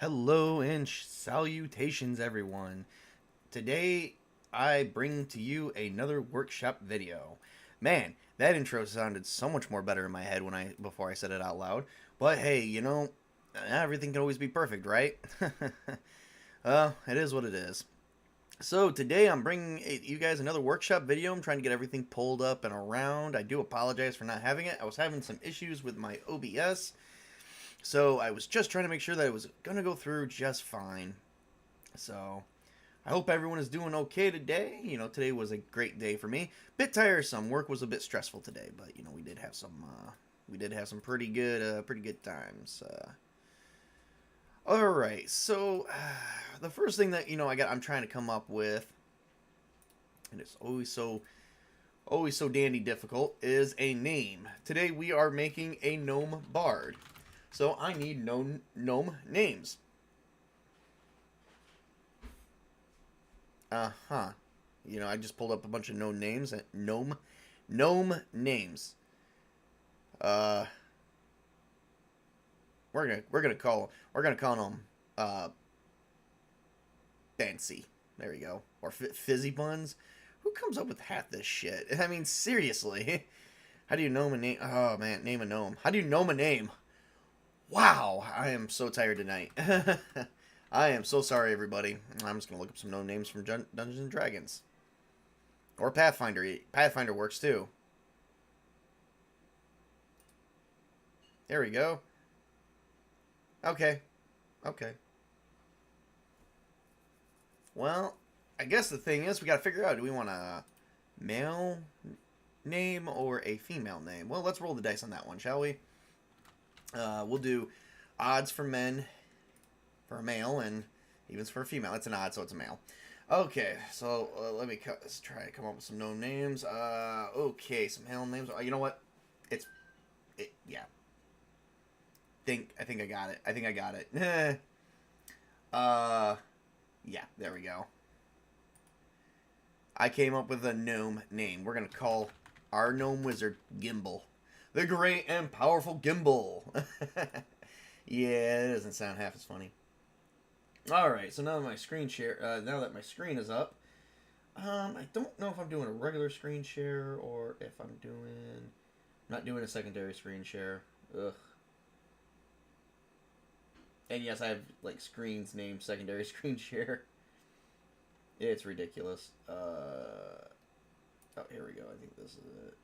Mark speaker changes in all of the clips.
Speaker 1: Hello and salutations, everyone. Today, I bring to you another workshop video. Man, that intro sounded so much more better in my head before I said it out loud. But hey, everything can always be perfect, right? It is what it is. So today I'm bringing you guys another workshop video. I'm trying to get everything pulled up and around. I do apologize for not having it. I was having some issues with my OBS. So I was just trying to make sure that it was going to go through just fine. So I hope everyone is doing okay today. Today was a great day for me. Bit tiresome. Work was a bit stressful today, but we did have some pretty good times. All right. So the first thing that I'm trying to come up with, and it's always so dandy difficult, is a name. Today we are making a gnome bard. So I need gnome names. Uh-huh. I just pulled up a bunch of gnome names. Gnome names. We're gonna call them Fancy. There we go. Or Fizzy Buns. Who comes up with half this shit? I mean, seriously. How do you gnome a name? Oh man, name a gnome. How do you gnome a name? Wow, I am so tired tonight. I am so sorry, everybody. I'm just going to look up some known names from Dungeons and Dragons. Or Pathfinder. Pathfinder works, too. There we go. Okay. Well, I guess the thing is, we got to figure out, do we want a male name or a female name? Well, let's roll the dice on that one, shall we? We'll do odds for men, for a male, and evens for a female. It's an odd, so it's a male. Okay, so let's try to come up with some known names. Okay, some male names. You know what? Yeah. I think I got it. Yeah, there we go. I came up with a gnome name. We're gonna call our gnome wizard Gimbal. The great and powerful Gimbal. Yeah, it doesn't sound half as funny. Alright, so now that my screen is up, I don't know if I'm doing a regular screen share or if I'm not doing a secondary screen share. Ugh. And yes, I have screens named secondary screen share. It's ridiculous. Oh, here we go. I think this is it.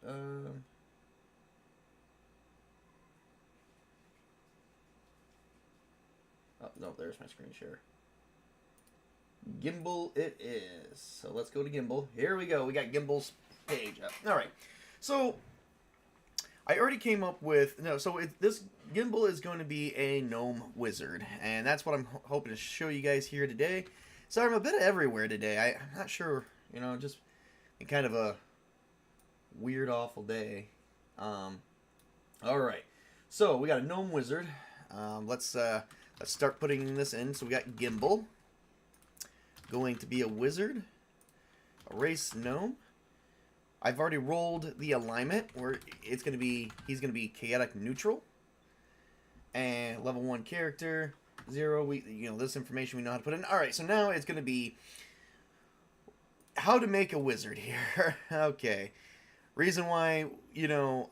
Speaker 1: Oh, no, there's my screen share. Gimbal it is. So let's go to Gimbal. Here we go. We got Gimbal's page up. All right. So I already came up with... this Gimbal is going to be a gnome wizard. And that's what I'm hoping to show you guys here today. So I'm a bit everywhere today. I'm not sure, just kind of a weird, awful day. All right. So we got a gnome wizard. Let's start putting this in. So we got Gimbal. Going to be a wizard. A race gnome. I've already rolled the alignment where he's going to be chaotic neutral. And level 1 character. 0. This information we know how to put in. Alright, so now it's going to be how to make a wizard here. Okay. Reason why,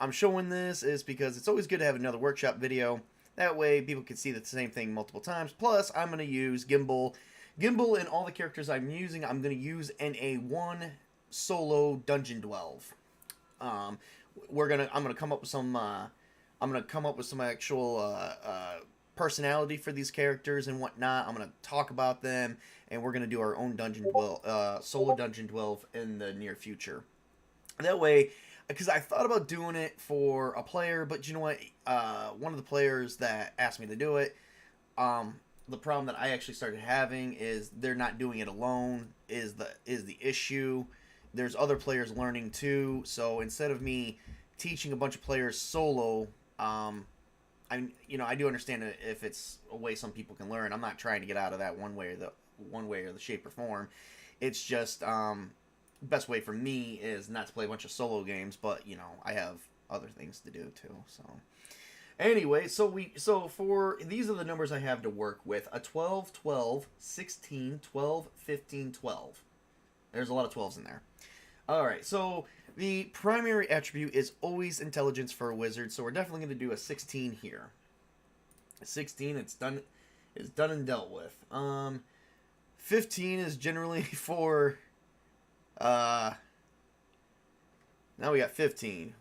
Speaker 1: I'm showing this is because it's always good to have another workshop video. That way, people can see the same thing multiple times. Plus, I'm going to use Gimbal. Gimbal and all the characters I'm using, I'm going to use in a one solo dungeon delve. I'm going to come up with some. I'm going to come up with some actual personality for these characters and whatnot. I'm going to talk about them, and we're going to do our own solo dungeon delve in the near future. That way. Because I thought about doing it for a player, but you know what? One of the players that asked me to do it, the problem that I actually started having is they're not doing it alone. Is the issue? There's other players learning too. So instead of me teaching a bunch of players solo, I do understand if it's a way some people can learn. I'm not trying to get out of that one way or the shape or form. It's just best way for me is not to play a bunch of solo games, but I have other things to do too. So Anyway, so for these are the numbers I have to work with. A 12, 12, 16, 12, 15, 12. There's a lot of 12s in there. Alright, so the primary attribute is always intelligence for a wizard, so we're definitely going to do a 16 here. 16, it's done and dealt with. 15 is generally for now we got 15.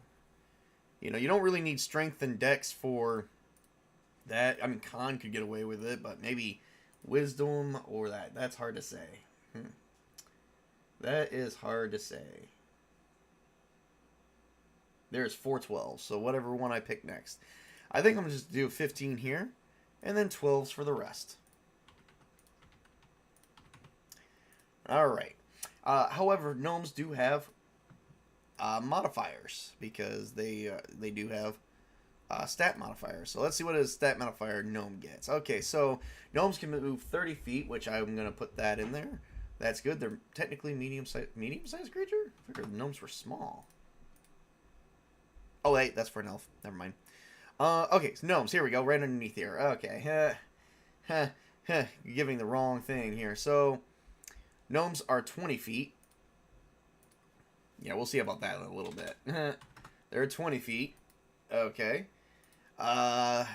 Speaker 1: You know, you don't really need strength and dex for that. I mean, con could get away with it, but maybe wisdom or that. That's hard to say. That is hard to say. There's 4 12s, so whatever one I pick next. I think I'm going to just do 15 here, and then 12s for the rest. Alright. However, gnomes do have modifiers, because they do have stat modifiers. So let's see what a stat modifier gnome gets. Okay, so gnomes can move 30 feet, which I'm going to put that in there. That's good. They're technically medium-sized creature? I figured the gnomes were small. Oh, wait, that's for an elf. Never mind. Okay, so gnomes. Here we go, right underneath here. Okay. You're giving the wrong thing here. So, gnomes are 20 feet. Yeah, we'll see about that in a little bit. They're 20 feet. Okay. They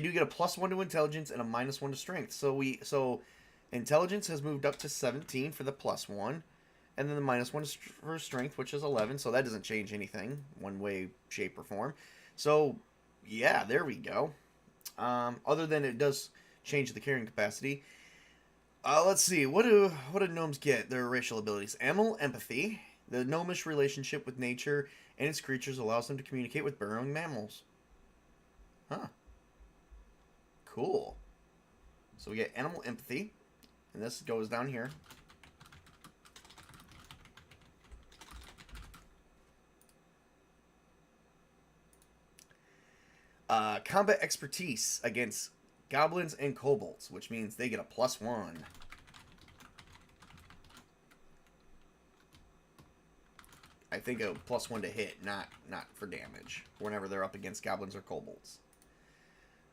Speaker 1: do get a +1 to intelligence and a -1 to strength. So intelligence has moved up to 17 for the +1, and then the -1 is for strength, which is 11. So that doesn't change anything one way, shape, or form. So yeah, there we go. Other than it does change the carrying capacity. Let's see. What do gnomes get? Their racial abilities: animal empathy. The gnomish relationship with nature and its creatures allows them to communicate with burrowing mammals. Huh. Cool. So we get animal empathy, and this goes down here. Combat expertise against goblins and kobolds, which means they get a +1. I think a +1 to hit, not for damage, whenever they're up against goblins or kobolds.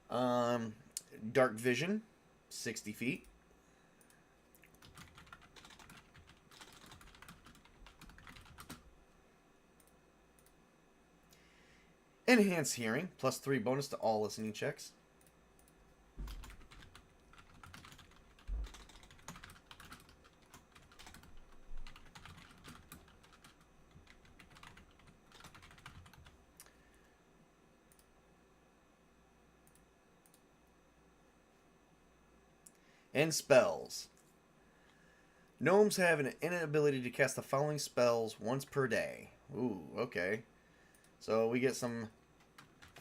Speaker 1: Dark vision, 60 feet. Enhanced hearing, +3 bonus to all listening checks. And spells. Gnomes have an inability to cast the following spells once per day. Ooh, okay. So we get some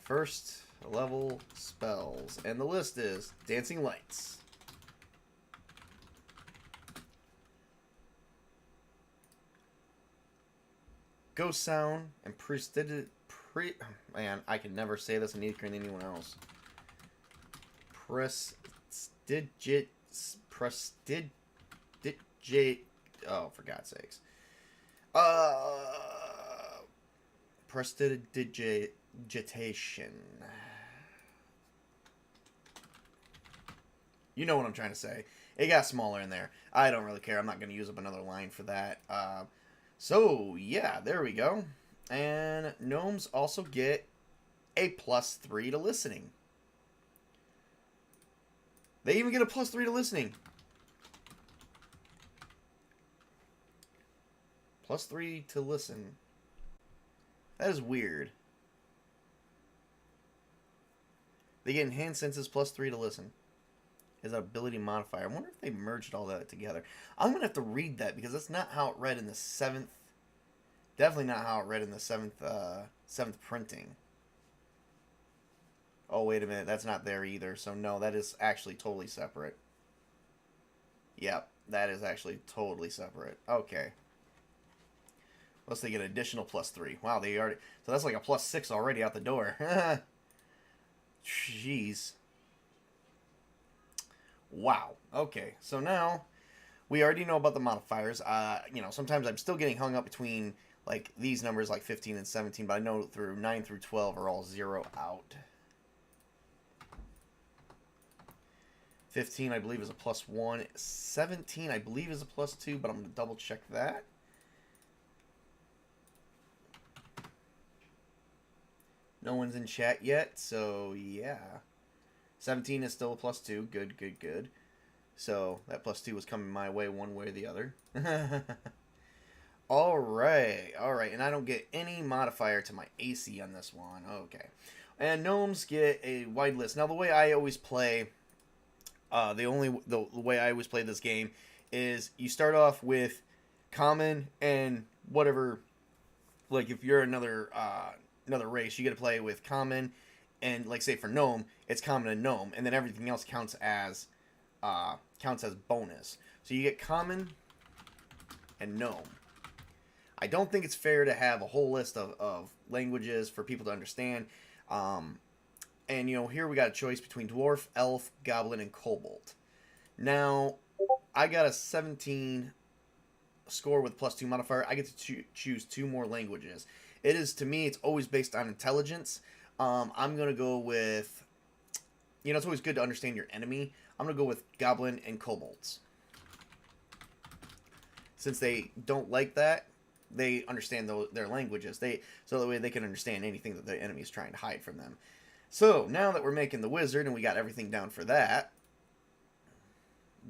Speaker 1: first level spells. And the list is Dancing Lights, Ghost Sound, and man, I can never say this, and neither can anyone else. Oh, for God's sakes. Prestidigitation. You know what I'm trying to say. It got smaller in there. I don't really care. I'm not going to use up another line for that. So, yeah, there we go. And gnomes also get a +3 to listening. They even get a +3 to listening. +3 to listen. That is weird. They get enhanced senses +3 to listen. Is an ability modifier. I wonder if they merged all that together. I'm going to have to read that because that's not how it read in the 7th. Definitely not how it read in the 7th printing. Oh, wait a minute. That's not there either. So, no, that is actually totally separate. Yep, that is actually totally separate. Okay. Plus they get an additional +3. Wow, they already... So that's like a +6 already out the door. Jeez. Wow. Okay, so now we already know about the modifiers. You know, sometimes I'm still getting hung up between like these numbers like 15 and 17, but I know through 9 through 12 are all 0 out. 15, I believe, is a +1. 17, I believe, is a +2, but I'm going to double check that. No one's in chat yet, so yeah. 17 is still a +2. Good, good, good. So that +2 was coming my way one way or the other. Alright, alright. And I don't get any modifier to my AC on this one. Okay. And gnomes get a wide list. Now, the way I always play... the way I always play this game is you start off with common and whatever. Like if you're another race, you get to play with common, and like say for gnome, it's common and gnome, and then everything else counts as bonus. So you get common and gnome. I don't think it's fair to have a whole list of languages for people to understand. And, you know, here we got a choice between Dwarf, Elf, Goblin, and Kobold. Now, I got a 17 score with +2 modifier. I get to choose 2 more languages. It is, to me, it's always based on intelligence. I'm going to go with, you know, it's always good to understand your enemy. I'm going to go with Goblin and Kobolds. Since they don't like that, they understand their languages. So that way they can understand anything that the enemy is trying to hide from them. So, now that we're making the wizard and we got everything down for that,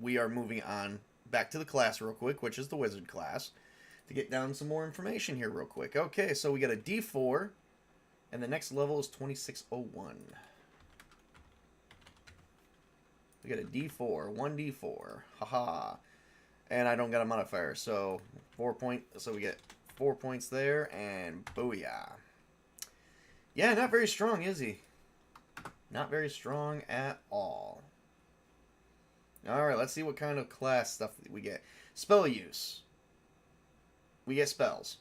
Speaker 1: we are moving on back to the class real quick, which is the wizard class, to get down some more information here real quick. Okay, so we got a D4, and the next level is 2601. We got a D4, 1D4, haha, and I don't got a modifier, so so we get 4 points there, and booyah. Yeah, not very strong, is he? Not very strong at all. Alright, let's see what kind of class stuff we get. Spell use. We get spells.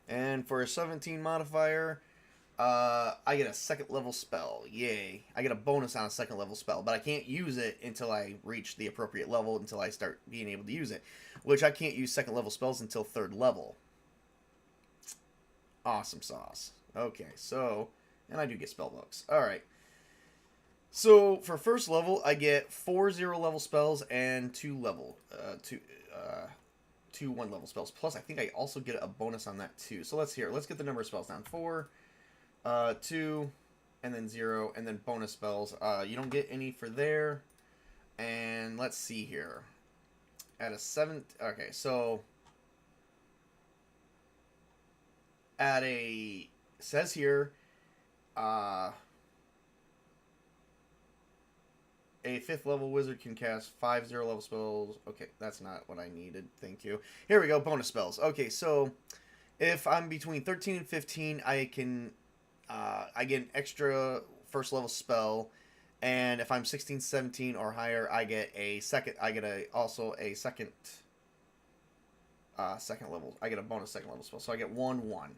Speaker 1: And for a 17 modifier, I get a 2nd level spell. Yay. I get a bonus on a 2nd level spell, but I can't use it until I reach the appropriate level, until I start being able to use it. Which I can't use 2nd level spells until 3rd level. Awesome sauce. Okay, so, and I do get spell books. Alright. So, for 1st level, I get 4 0-level spells and 2 1-level spells. Plus, I think I also get a bonus on that, too. So, let's get the number of spells down. 4, 2, and then 0, and then bonus spells. You don't get any for there. And let's see here. At a 7... Okay, so... At a... It says here... A 5th level wizard can cast 5 0-level spells. Okay, that's not what I needed. Thank you. Here we go. Bonus spells. Okay, so if I'm between 13 and 15, I can I get an extra 1st level spell, and if I'm 16, 17 or higher, I get a second. I get also a second level. I get a bonus 2nd level spell, so I get 1 1.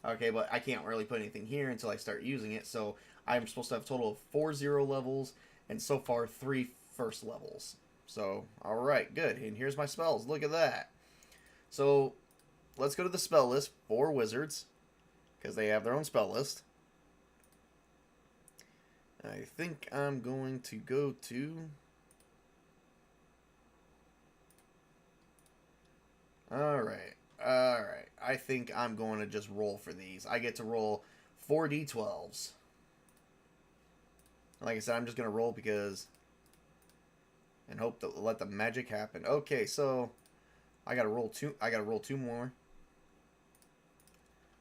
Speaker 1: Okay, but I can't really put anything here until I start using it. So I'm supposed to have a total of 4 0 levels. And so far, 3 1st levels. So, alright, good. And here's my spells. Look at that. So, let's go to the spell list for wizards. Because they have their own spell list. I think I'm going to go to... Alright. Alright. I think I'm going to just roll for these. I get to roll 4d12s. Like I said, I'm just going to roll because... And hope to let the magic happen. Okay, so... I gotta roll 2 more.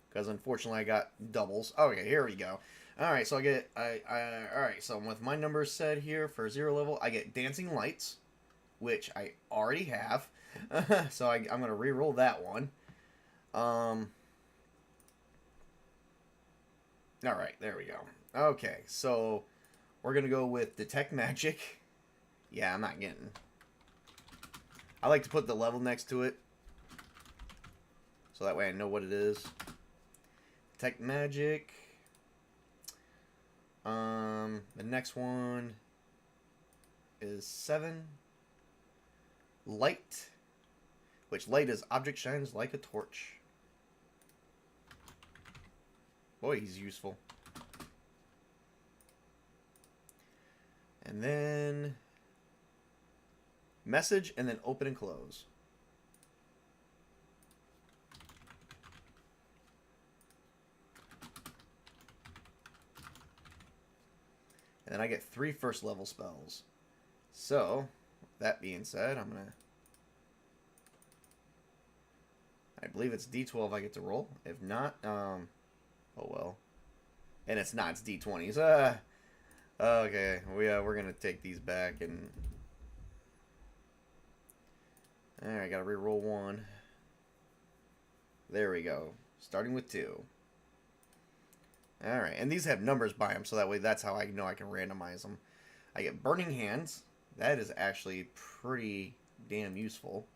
Speaker 1: Because unfortunately I got doubles. Okay, here we go. Alright, so I get... Alright, so with my numbers set here for 0 level, I get Dancing Lights. Which I already have. So I'm going to re-roll that one. Alright, there we go. Okay, so... We're going to go with Detect Magic. Yeah, I'm not getting... I like to put the level next to it. So that way I know what it is. Detect Magic. The next one is 7. Light. Which light is object shines like a torch. Boy, he's useful. And then message, and then open and close. And then I get 3 first level spells. So, that being said, I'm going to... I believe it's D12 I get to roll. If not, oh well. And it's not, it's D20s. Okay, we're going to take these back and... Alright, gotta re-roll 1. There we go. Starting with 2. Alright, and these have numbers by them, so that way that's how I know I can randomize them. I get Burning Hands. That is actually pretty damn useful.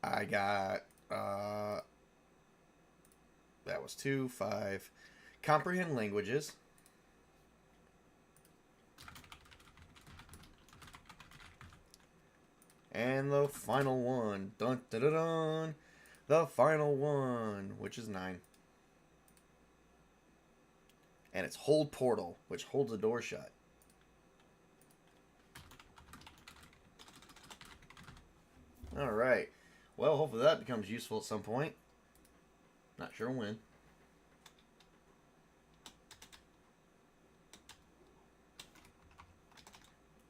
Speaker 1: I got, that was 2, 5. Comprehend Languages. And the final one. Dun, dun, dun, dun. The final one, which is 9. And it's Hold Portal, which holds the door shut. Alright. Well, hopefully that becomes useful at some point. Not sure when.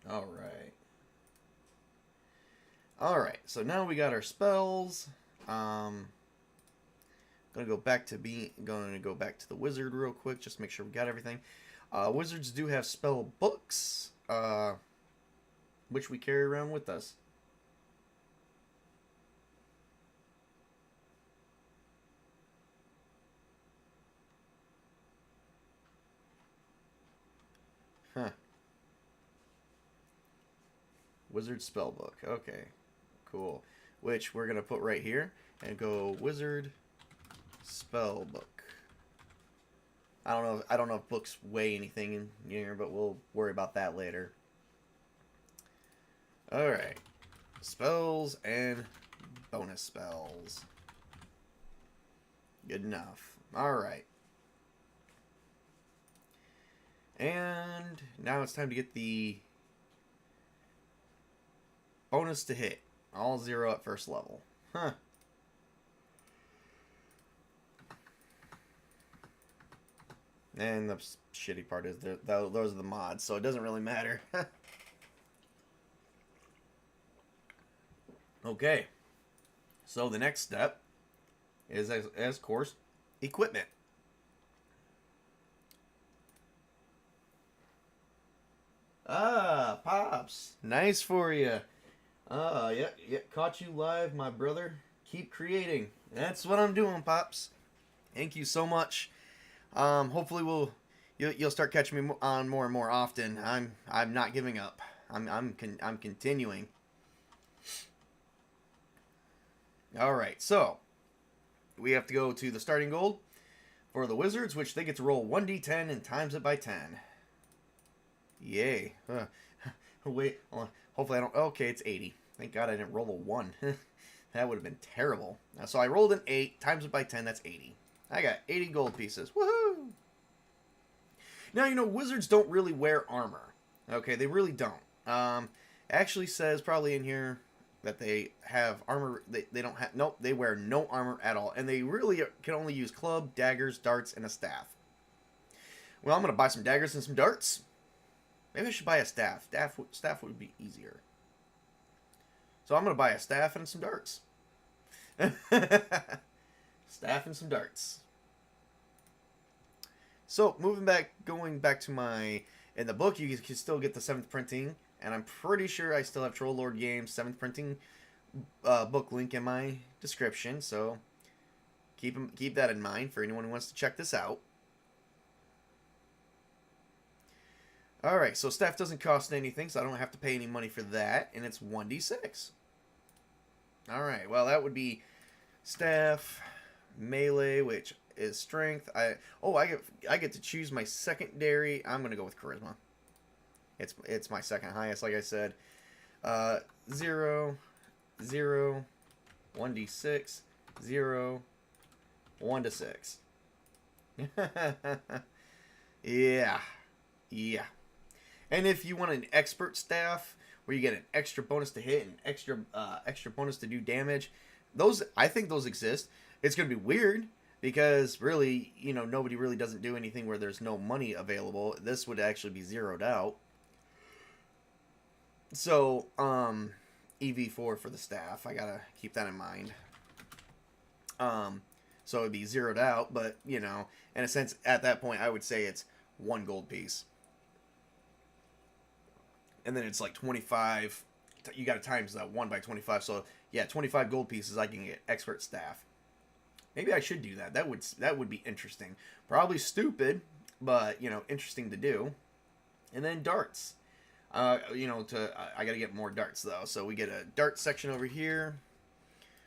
Speaker 1: Alright. Alright, so now we got our spells. Gonna go back to the wizard real quick, just to make sure we got everything. Wizards do have spell books, which we carry around with us. Huh. Wizard spellbook. Okay. Cool. Which we're gonna put right here and go Wizard spellbook. I don't know if books weigh anything in here, but we'll worry about that later. Alright. Spells and bonus spells. Good enough. Alright. And now it's time to get the bonus to hit. All 0 at first level. Huh. And the shitty part is those are the mods, so it doesn't really matter. Okay. So the next step is, as of course, equipment. Ah, Pops. Nice for you. Yeah, caught you live, my brother. Keep creating. That's what I'm doing, Pops. Thank you so much. Hopefully you'll start catching me on more and more often. I'm not giving up. I'm continuing. All right, so we have to go to the starting gold for the wizards, which they get to roll 1d10 and times it by 10. Yay. Wait, hopefully I don't... Okay, it's 80. Thank God I didn't roll a 1. That would have been terrible. So I rolled an 8, times it by 10, that's 80. I got 80 gold pieces. Woohoo! Now, you know, wizards don't really wear armor. Okay, they really don't. Actually says probably in here that they have armor... They don't have... Nope, they wear no armor at all. And they really can only use club, daggers, darts, and a staff. Well, I'm going to buy some daggers and some darts. Maybe I should buy a staff. Staff would be easier. So I'm going to buy a staff and some darts. Staff and some darts. So, going back to my... In the book, you can still get the 7th printing. And I'm pretty sure I still have Troll Lord Games 7th printing book link in my description. So, keep that in mind for anyone who wants to check this out. Alright, so staff doesn't cost anything, so I don't have to pay any money for that, and it's 1d6. Alright, well that would be staff, melee, which is strength. I get to choose my secondary. I'm going to go with charisma. It's my second highest, like I said. 0, 0, 1d6, 0, 1 to 6. Yeah. Yeah. And if you want an expert staff where you get an extra bonus to hit and extra bonus to do damage, I think those exist. It's going to be weird because really, nobody really doesn't do anything where there's no money available. This would actually be zeroed out. So, EV4 for the staff. I got to keep that in mind. So it'd be zeroed out, but, in a sense, at that point, I would say it's 1 gold piece. And then it's like 25. You got to times that 1 by 25. So, yeah, 25 gold pieces, I can get expert staff. Maybe I should do that. That would be interesting. Probably stupid, but, interesting to do. And then darts. I got to get more darts, though. So we get a dart section over here.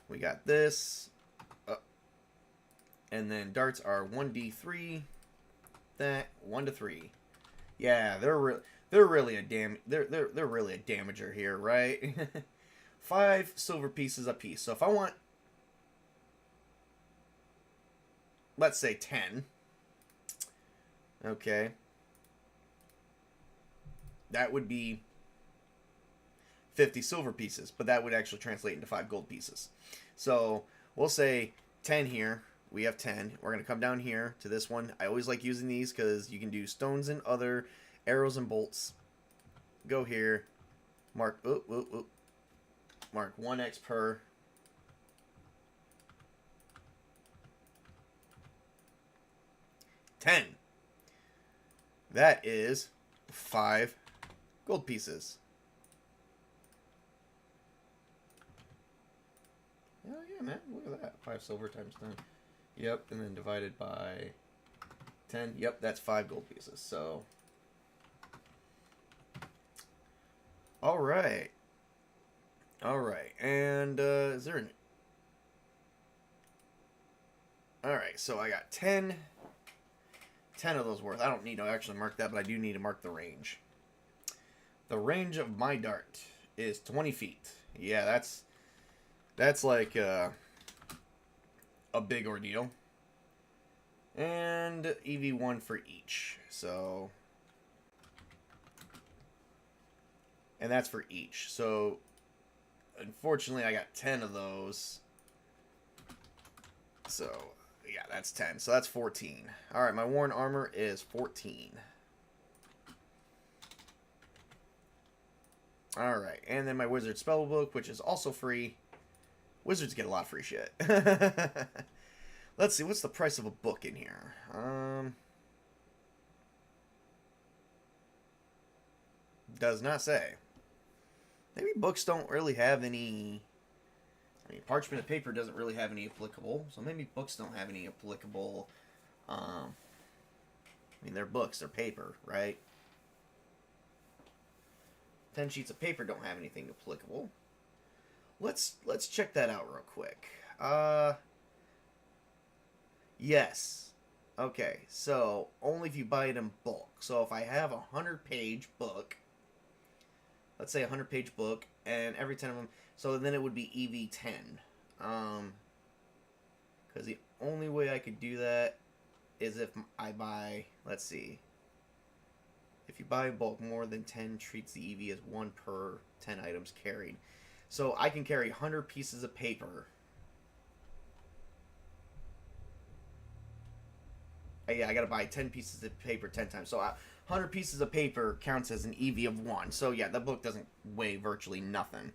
Speaker 1: We got this. And then darts are 1d3. That 1 to 3. Yeah, they're really a damager here, right? 5 silver pieces a piece. So if I want, let's say 10. Okay. That would be 50 silver pieces, but that would actually translate into 5 gold pieces. So we'll say 10 here. We have 10. We're going to come down here to this one. I always like using these because you can do stones and other arrows and bolts. Go here. Mark. Mark 1x per. $10. That is 5 gold pieces. Oh yeah, man. Look at that. 5 silver times 10. Yep, and then divided by 10. Yep, that's 5 gold pieces. So, all right, and is there an? All right, so I got 10 of those worth. I don't need to actually mark that, but I do need to mark the range. The range of my dart is 20 feet. Yeah, that's like a big ordeal. And EV1 for each. So, and that's for each. So, unfortunately, I got 10 of those. So, yeah, that's 10. So, that's 14. Alright, my worn armor is 14. Alright, and then my wizard spellbook, which is also free. Wizards get a lot of free shit. Let's see, what's the price of a book in here? Does not say. Maybe books don't really have any. I mean, parchment and paper doesn't really have any applicable, so maybe books don't have any applicable. I mean, they're books, they're paper, right? 10 sheets of paper don't have anything applicable. Let's check that out real quick. Yes. Okay, so only if you buy it in bulk. So if I have a 100-page book, let's say a 100-page book, and every 10 of them, so then it would be EV10. Because the only way I could do that is if I buy, let's see, if you buy in bulk, more than 10 treats the EV as 1 per 10 items carried. So I can carry 100 pieces of paper. Yeah, I gotta buy 10 pieces of paper 10 times. So 100 pieces of paper counts as an EV of 1. So yeah, the book doesn't weigh virtually nothing.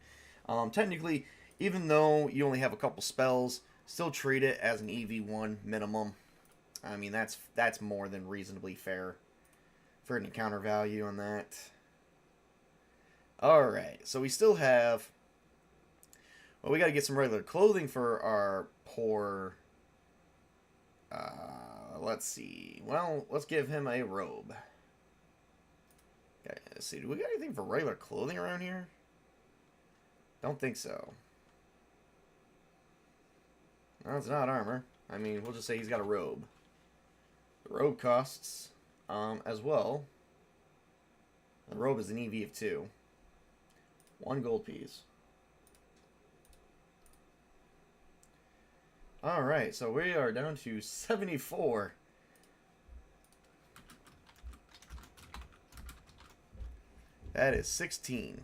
Speaker 1: Technically, even though you only have a couple spells, still treat it as an EV1 minimum. I mean, that's more than reasonably fair for an encounter value on that. Alright, so we still have... Well, we gotta get some regular clothing for our poor... let's see. Well, let's give him a robe. Okay, let's see. Do we got anything for regular clothing around here? Don't think so. No, it's not armor. I mean, we'll just say he's got a robe. The robe costs, as well. The robe is an EV of 2. 1 gold piece. Alright, so we are down to 74. That is 16.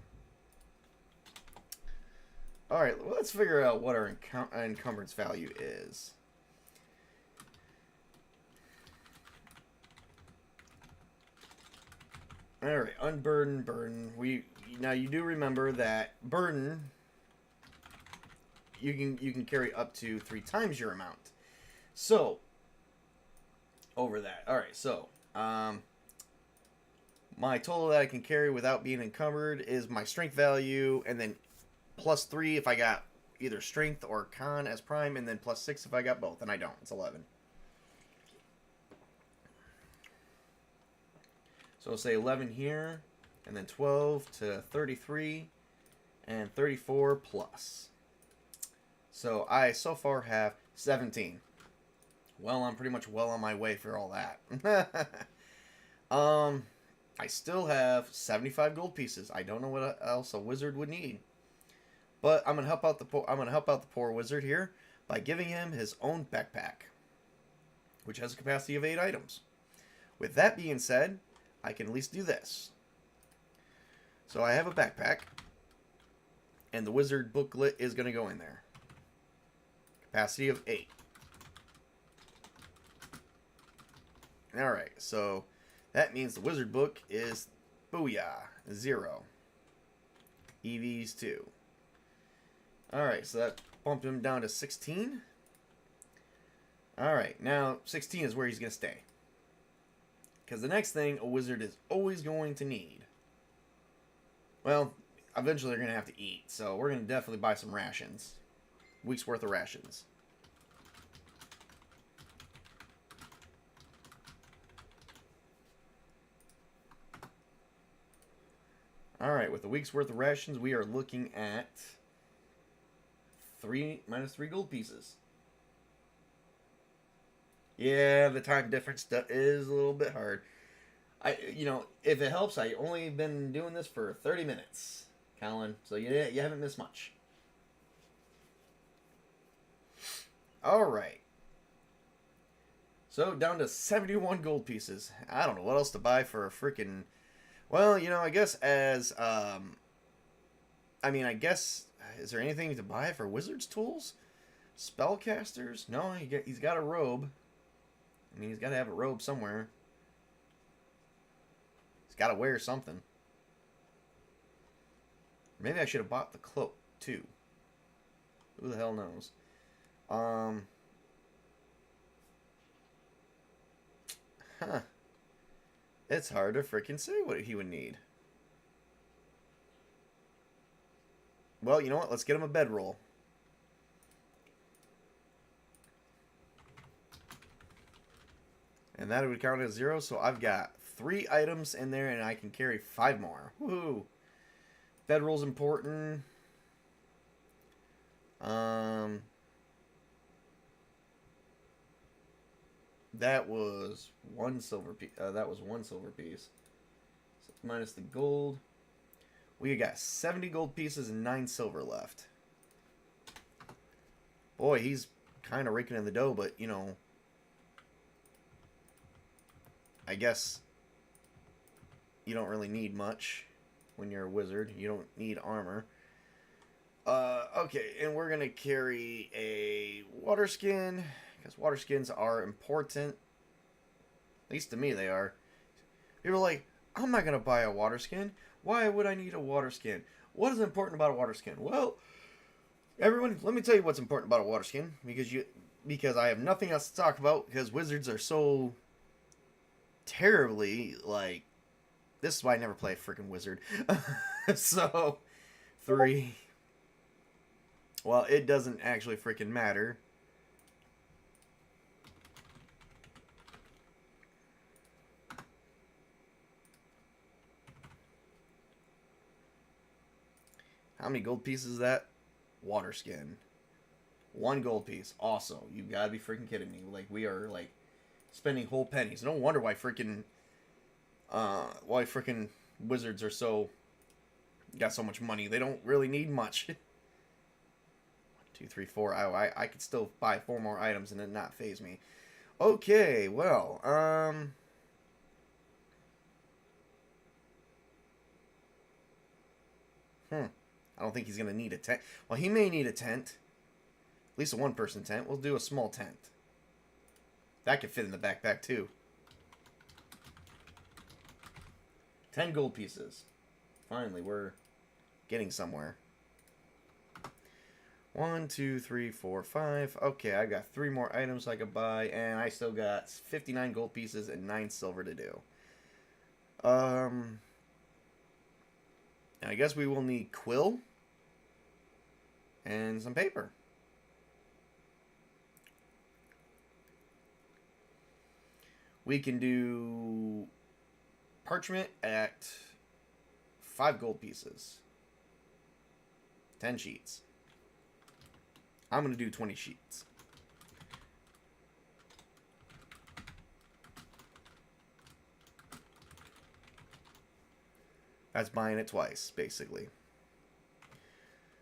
Speaker 1: Alright, well, let's figure out what our encumbrance value is. Alright, unburden, burden. Now you do remember that burden you can carry up to 3 times your amount. So over that. Alright, so my total that I can carry without being encumbered is my strength value, and then plus 3 if I got either strength or con as prime, and then plus 6 if I got both, and I don't. It's 11. So we'll say 11 here, and then 12 to 33, and 34 plus. So I so far have 17. Well, I'm pretty much well on my way for all that. I still have 75 gold pieces. I don't know what else a wizard would need, but I'm gonna help out the poor wizard here by giving him his own backpack, which has a capacity of 8 items. With that being said, I can at least do this. So I have a backpack, and the wizard booklet is going to go in there. Capacity of 8. Alright, so that means the wizard book is booyah, 0. EV's 2. Alright, so that bumped him down to 16. Alright, now 16 is where he's going to stay. Because the next thing a wizard is always going to need. Well, eventually they're going to have to eat. So we're going to definitely buy some rations. Week's worth of rations. Alright, with the week's worth of rations, we are looking at minus 3 gold pieces. Yeah, the time difference is a little bit hard. If it helps, I only been doing this for 30 minutes, Colin. So you haven't missed much. All right. So down to 71 gold pieces. I don't know what else to buy for a freaking. Well, I guess I guess is there anything to buy for wizard's tools? Spellcasters? No, he's got a robe. I mean, he's got to have a robe somewhere. He's got to wear something. Maybe I should have bought the cloak, too. Who the hell knows? It's hard to freaking say what he would need. Well, you know what? Let's get him a bedroll. And that would count as 0, so I've got 3 items in there, and I can carry 5 more. Woohoo! Bedroll's important. That was 1 silver piece. So minus the gold. We got 70 gold pieces and 9 silver left. Boy, he's kind of raking in the dough, but, I guess you don't really need much when you're a wizard. You don't need armor. Okay, and we're going to carry a water skin, because water skins are important. At least to me they are. People are like, I'm not going to buy a water skin. Why would I need a water skin? What is important about a water skin? Well, everyone, let me tell you what's important about a water skin, because I have nothing else to talk about, because wizards are so terribly, this is why I never play a freaking wizard. So, 3. Well, it doesn't actually freaking matter. How many gold pieces is that? Water skin. 1 gold piece. Also, you gotta be freaking kidding me. We are, spending whole pennies. No wonder why freaking wizards are so got so much money. They don't really need much. 1, 2, 3, 4. I could still buy 4 more items and it not phase me. Okay, well, I don't think he's going to need a tent. Well, he may need a tent. At least a one-person tent. We'll do a small tent. That could fit in the backpack, too. 10 gold pieces. Finally, we're getting somewhere. 1, 2, 3, 4, 5. Okay, I got 3 more items I could buy, and I still got 59 gold pieces and 9 silver to do. I guess we will need quill and some paper. We can do parchment at 5 gold pieces. 10 sheets. I'm going to do 20 sheets. That's buying it twice, basically.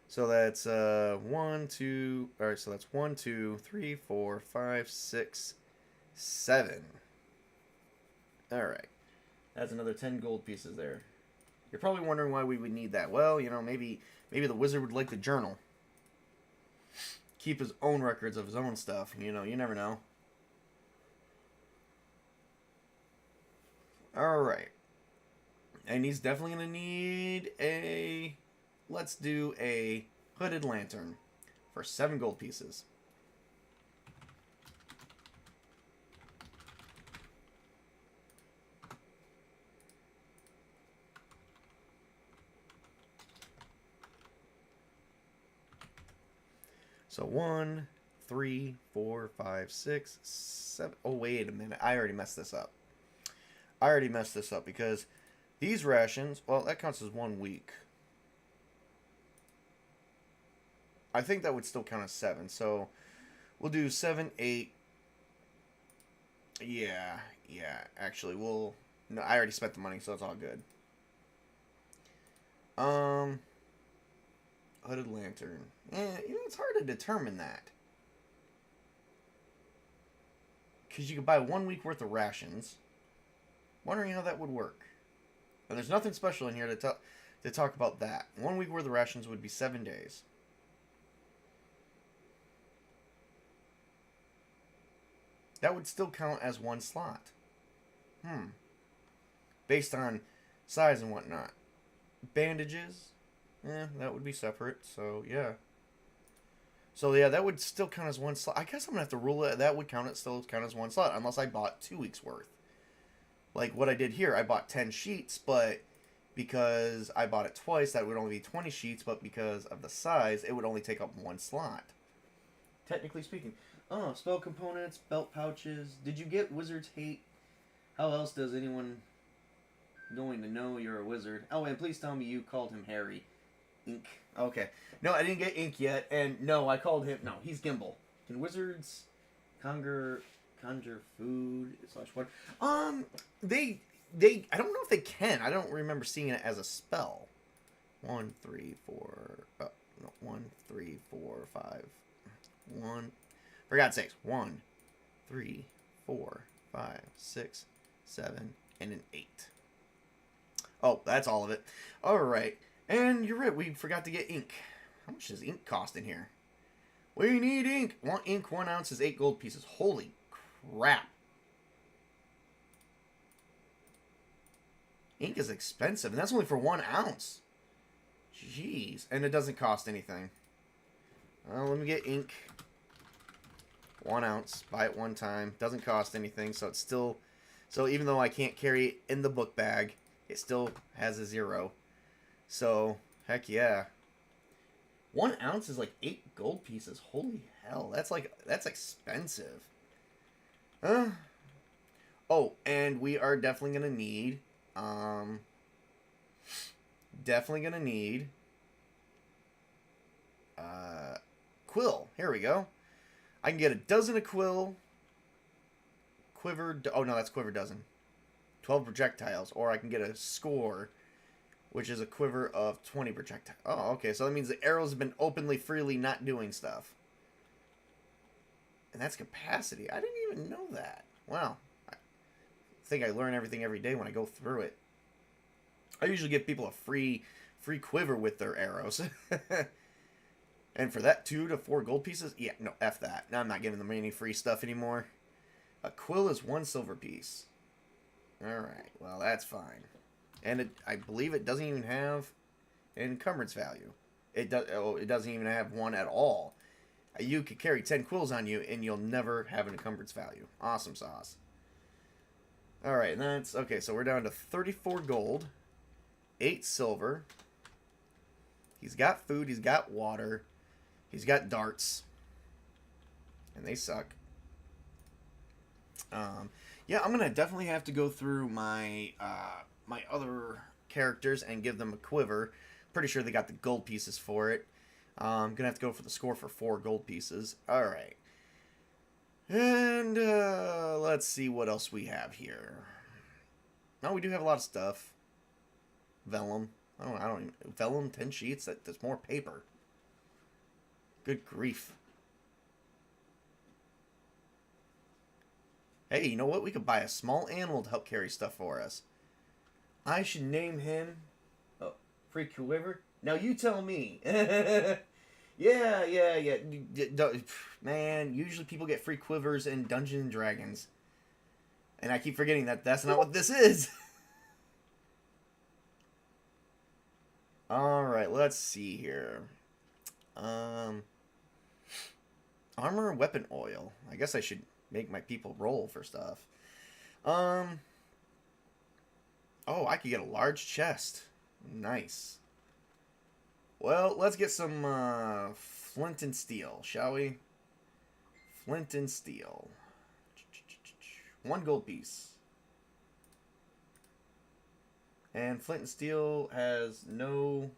Speaker 1: So that's 1, 2. All right, so that's 1, 2, 3, 4, 5, 6, 7. All right, that's another 10 gold pieces there. You're probably wondering why we would need that. Well, you know, maybe the wizard would like to journal, keep his own records of his own stuff. You know, you never know. All right. And he's definitely going to need a... Let's do a hooded lantern for 7 gold pieces. So 1, 3, 4, 5, 6, 7... Oh, wait a minute. I already messed this up. Because... These rations, well, that counts as 1 week. I think that would still count as 7. So, we'll do 7, 8. Yeah. Actually, we'll... No, I already spent the money, so it's all good. Hooded lantern. You know, it's hard to determine that. Because you could buy 1 week worth of rations. Wondering how that would work. And there's nothing special in here to talk about that. 1 week worth of rations would be 7 days. That would still count as 1 slot. Based on size and whatnot. Bandages, that would be separate. So yeah. That would still count as 1 slot. I guess I'm gonna have to rule it. That would still count as 1 slot unless I bought 2 weeks worth. Like what I did here, I bought 10 sheets, but because I bought it twice, that would only be 20 sheets, but because of the size, it would only take up 1 slot. Technically speaking. Oh, spell components, belt pouches. Did you get Wizard's Hate? How else does anyone going to know you're a wizard? Oh, and please tell me you called him Harry. Ink. Okay. No, I didn't get Ink yet, and no, I called him... No, he's Gimbal. Can wizards conjure food / what? They I don't know if they can. I don't remember seeing it as a spell. 1, 3, 4. No, 1, 3, 4, 5. 1. For God's sakes. 1, 3, 4, 5, 6, 7, and an 8. Oh, that's all of it. All right, and you're right. We forgot to get ink. How much does ink cost in here? We need ink. Ink 1 ounce is 8 gold pieces. Holy crap. Ink is expensive, and that's only for 1 ounce. Jeez. And it doesn't cost anything. Let me get ink. 1 ounce. Buy it 1 time. Doesn't cost anything, so it's still... So even though I can't carry it in the book bag, it still has a 0. So, heck yeah. 1 ounce is like 8 gold pieces. Holy hell. That's expensive. Oh, and we are definitely going to need... quill. Here we go. I can get a dozen of quill. Oh no, that's quiver dozen. 12 projectiles. Or I can get a score which is a quiver of 20 projectile. Oh, okay. So that means the arrows have been openly, freely not doing stuff. And that's capacity. I didn't even know that. Wow. I think I learn everything every day when I go through it. I usually give people a free quiver with their arrows. And for that 2 to 4 gold pieces, yeah, no, F that. I'm not giving them any free stuff anymore. A quill is 1 silver piece. Alright, well, that's fine. And I believe it doesn't even have an encumbrance value. It doesn't even have one at all. You could carry 10 quills on you, and you'll never have an encumbrance value. Awesome sauce. Alright, that's... Okay, so we're down to 34 gold. 8 silver. He's got food, he's got water. He's got darts. And they suck. Yeah, I'm gonna definitely have to go through my my other characters and give them a quiver. Pretty sure they got the gold pieces for it. I'm gonna have to go for the score for 4 gold pieces. Alright. And let's see what else we have here. Oh, we do have a lot of stuff. Vellum. I don't even... Vellum, 10 sheets? That's more paper. Good grief. Hey, you know what? We could buy a small animal to help carry stuff for us. I should name him... Oh, free quiver? Now you tell me. Yeah. Man, usually people get free quivers in Dungeons and Dragons. And I keep forgetting that that's not what this is. Alright, let's see here. Armor and weapon oil. I guess I should make my people roll for stuff. Oh, I could get a large chest. Nice. Well, let's get some flint and steel, shall we? Flint and steel. 1 gold piece. And flint and steel has no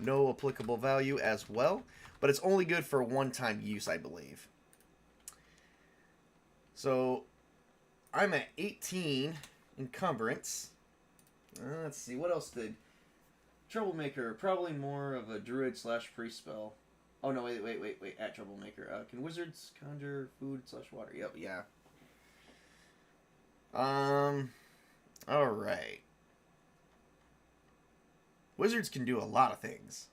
Speaker 1: applicable value as well, but it's only good for one-time use, I believe. So I'm at 18 encumbrance. Let's see, what else did Troublemaker? Probably more of a druid / priest spell. Oh no, wait. At Troublemaker, can wizards conjure food / water? Yep, yeah. All right. Wizards can do a lot of things.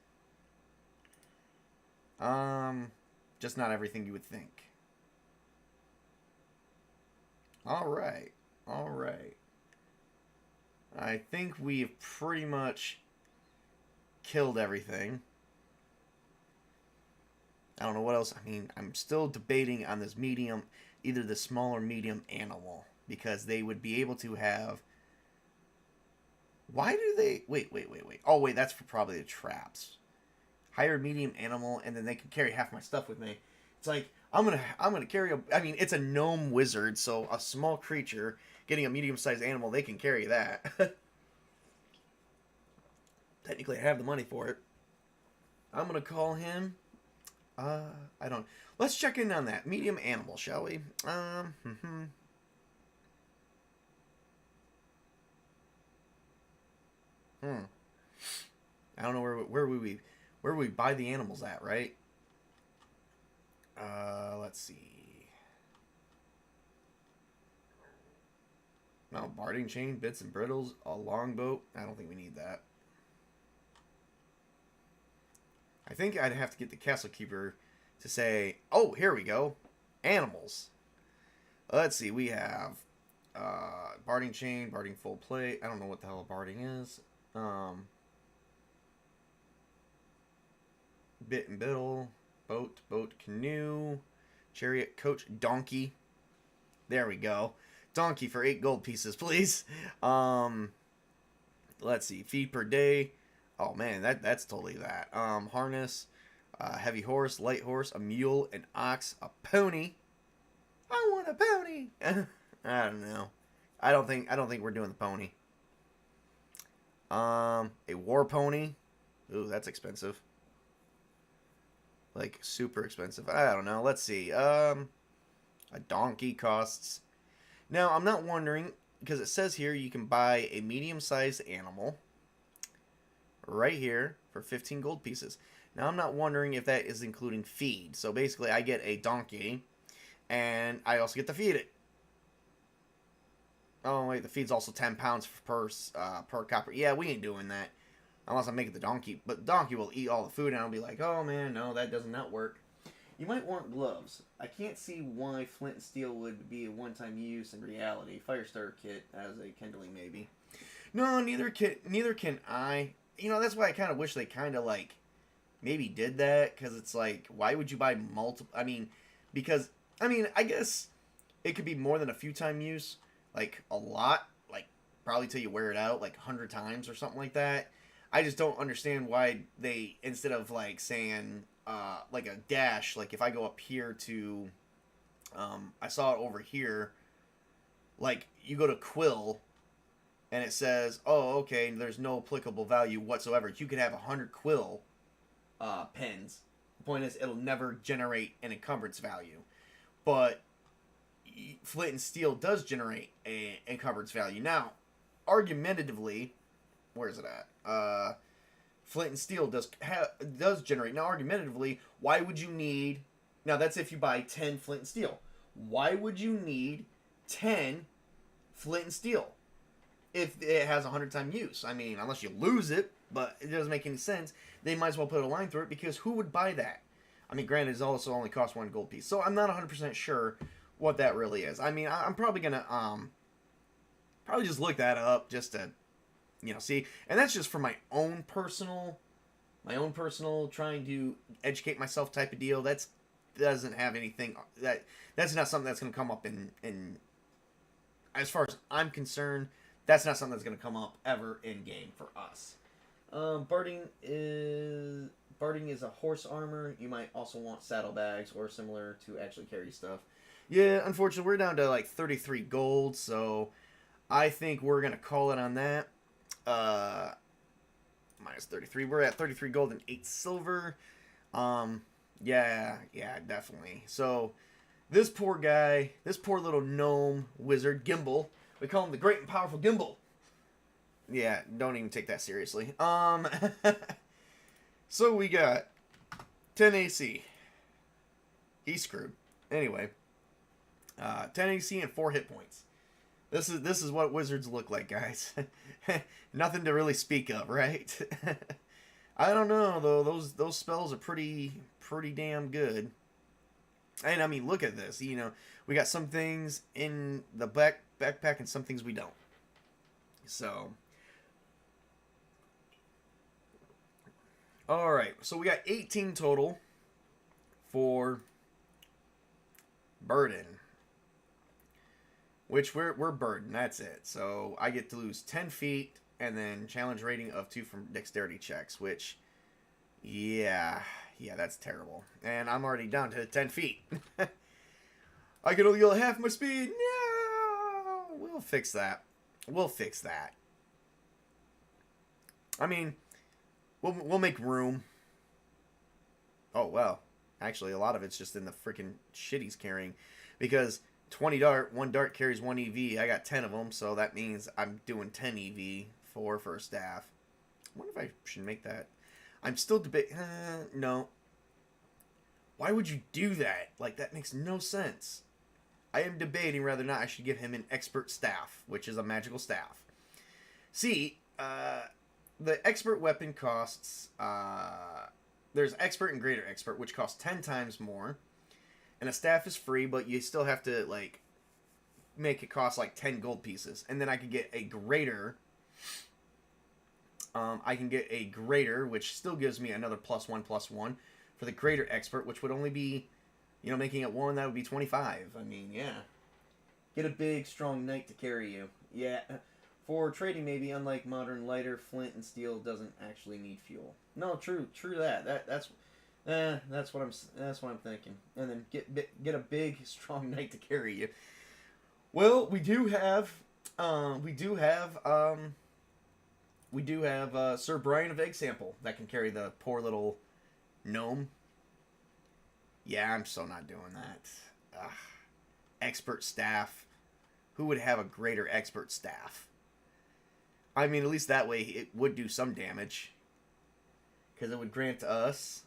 Speaker 1: Just not everything you would think. All right. I think we've pretty much killed everything. I don't know what else. I mean, I'm still debating on this medium, either the small or medium animal, because they would be able to have... Why do they... Wait. Oh, wait, that's for probably the traps. Higher medium animal, and then they can carry half my stuff with me. It's like, I'm gonna carry a... I mean, it's a gnome wizard, so a small creature getting a medium-sized animal, they can carry that. Technically, I have the money for it. I'm gonna call him... I don't... Let's check in on that. Medium animal, shall we? I don't know where we buy the animals at, right? Let's see. No, barding chain, bits and brittles, a longboat. I don't think we need that. I think I'd have to get the castle keeper to say, oh, here we go. Animals. Let's see, we have barding chain, barding full plate. I don't know what the hell a barding is. Bit and bittle, boat, canoe, chariot, coach, donkey. There we go. Donkey for 8 gold pieces, please. Let's see, feed per day. Oh man, that's totally that. Harness, heavy horse, light horse, a mule, an ox, a pony. I want a pony. I don't know. I don't think we're doing the pony. A war pony. Ooh, that's expensive. Like super expensive. I don't know. Let's see. A donkey costs. Now, I'm not wondering because it says here you can buy a medium-sized animal right here for 15 gold pieces. Now, I'm not wondering if that is including feed. So, basically, I get a donkey, and I also get to feed it. Oh, wait, the feed's also 10 pounds per copper. Yeah, we ain't doing that. Unless I make it the donkey. But the donkey will eat all the food, and I'll be like, oh, man, no, that does not work. You might want gloves. I can't see why flint and steel would be a one-time use in reality. Fire starter kit as a kindling, maybe. No, neither can I. You know, that's why I kind of wish they kind of, like, maybe did that. Because it's like, why would you buy multiple... I mean, because, I mean, I guess it could be more than a few-time use. Like, a lot. Like, probably till you wear it out, like, 100 times or something like that. I just don't understand why they, instead of, like, saying, like, a dash, like, if I go up here to, I saw it over here, like, you go to quill, and it says, oh, okay, there's no applicable value whatsoever. You could have 100 quill pens. The point is, it'll never generate an encumbrance value. But flint and steel does generate an encumbrance value. Now, argumentatively, where is it at? Flint and steel does generate. Now, argumentatively, why would you need... Now, that's if you buy 10 flint and steel. Why would you need 10 flint and steel if it has 100-time use? I mean, unless you lose it, but it doesn't make any sense. They might as well put a line through it, because who would buy that? I mean, granted, it also only costs 1 gold piece. So I'm not 100% sure what that really is. I mean, I'm probably going to probably just look that up just to... You know, see, and that's just for my own personal trying to educate myself type of deal. That doesn't have anything that's not something that's going to come up in as far as I'm concerned. That's not something that's going to come up ever in game for us. Barding is a horse armor. You might also want saddlebags or similar to actually carry stuff. Yeah, unfortunately, we're down to like 33 gold, so I think we're going to call it on that. Minus 33. We're at 33 gold and 8 silver. Yeah, definitely. So, this poor guy, this poor little gnome wizard, Gimbal, we call him the Great and Powerful Gimbal. Yeah, don't even take that seriously. So we got 10 AC. He's screwed. Anyway, 10 AC and 4 hit points. This is what wizards look like, guys. Nothing to really speak of, right? I don't know though. Those spells are pretty damn good. And I mean, look at this. You know, we got some things in the backpack and some things we don't. So, all right. So we got 18 total for burden. Which we're burden, that's it. So I get to lose 10 feet and then challenge rating of 2 from dexterity checks, which, yeah, that's terrible. And I'm already down to 10 feet. I can only go half my speed. No! We'll fix that. I mean, we'll make room. Oh, well. Actually, a lot of it's just in the freaking shit he's carrying. Because 20 dart, 1 dart carries 1 EV. I got 10 of them, so that means I'm doing 10 EV for a staff. I wonder if I should make that. I'm still debating. No. Why would you do that? Like, that makes no sense. I am debating whether or not I should give him an expert staff, which is a magical staff. See, the expert weapon costs, there's expert and greater expert, which costs 10 times more. And a staff is free, but you still have to, like, make it cost, like, 10 gold pieces. And then I could get a greater. Which still gives me another +1/+1 for the greater expert, which would only be, you know, making it 1, that would be 25. I mean, yeah. Get a big, strong knight to carry you. Yeah. For trading, maybe, unlike modern lighter, flint and steel doesn't actually need fuel. No, true that. That's what I'm thinking. And then get a big, strong knight to carry you. Well, we do have Sir Brian of Egg Sample that can carry the poor little gnome. Yeah, I'm so not doing that. Ugh. Expert staff. who would have a greater expert staff. I mean, at least that way it would do some damage. Because it would grant us...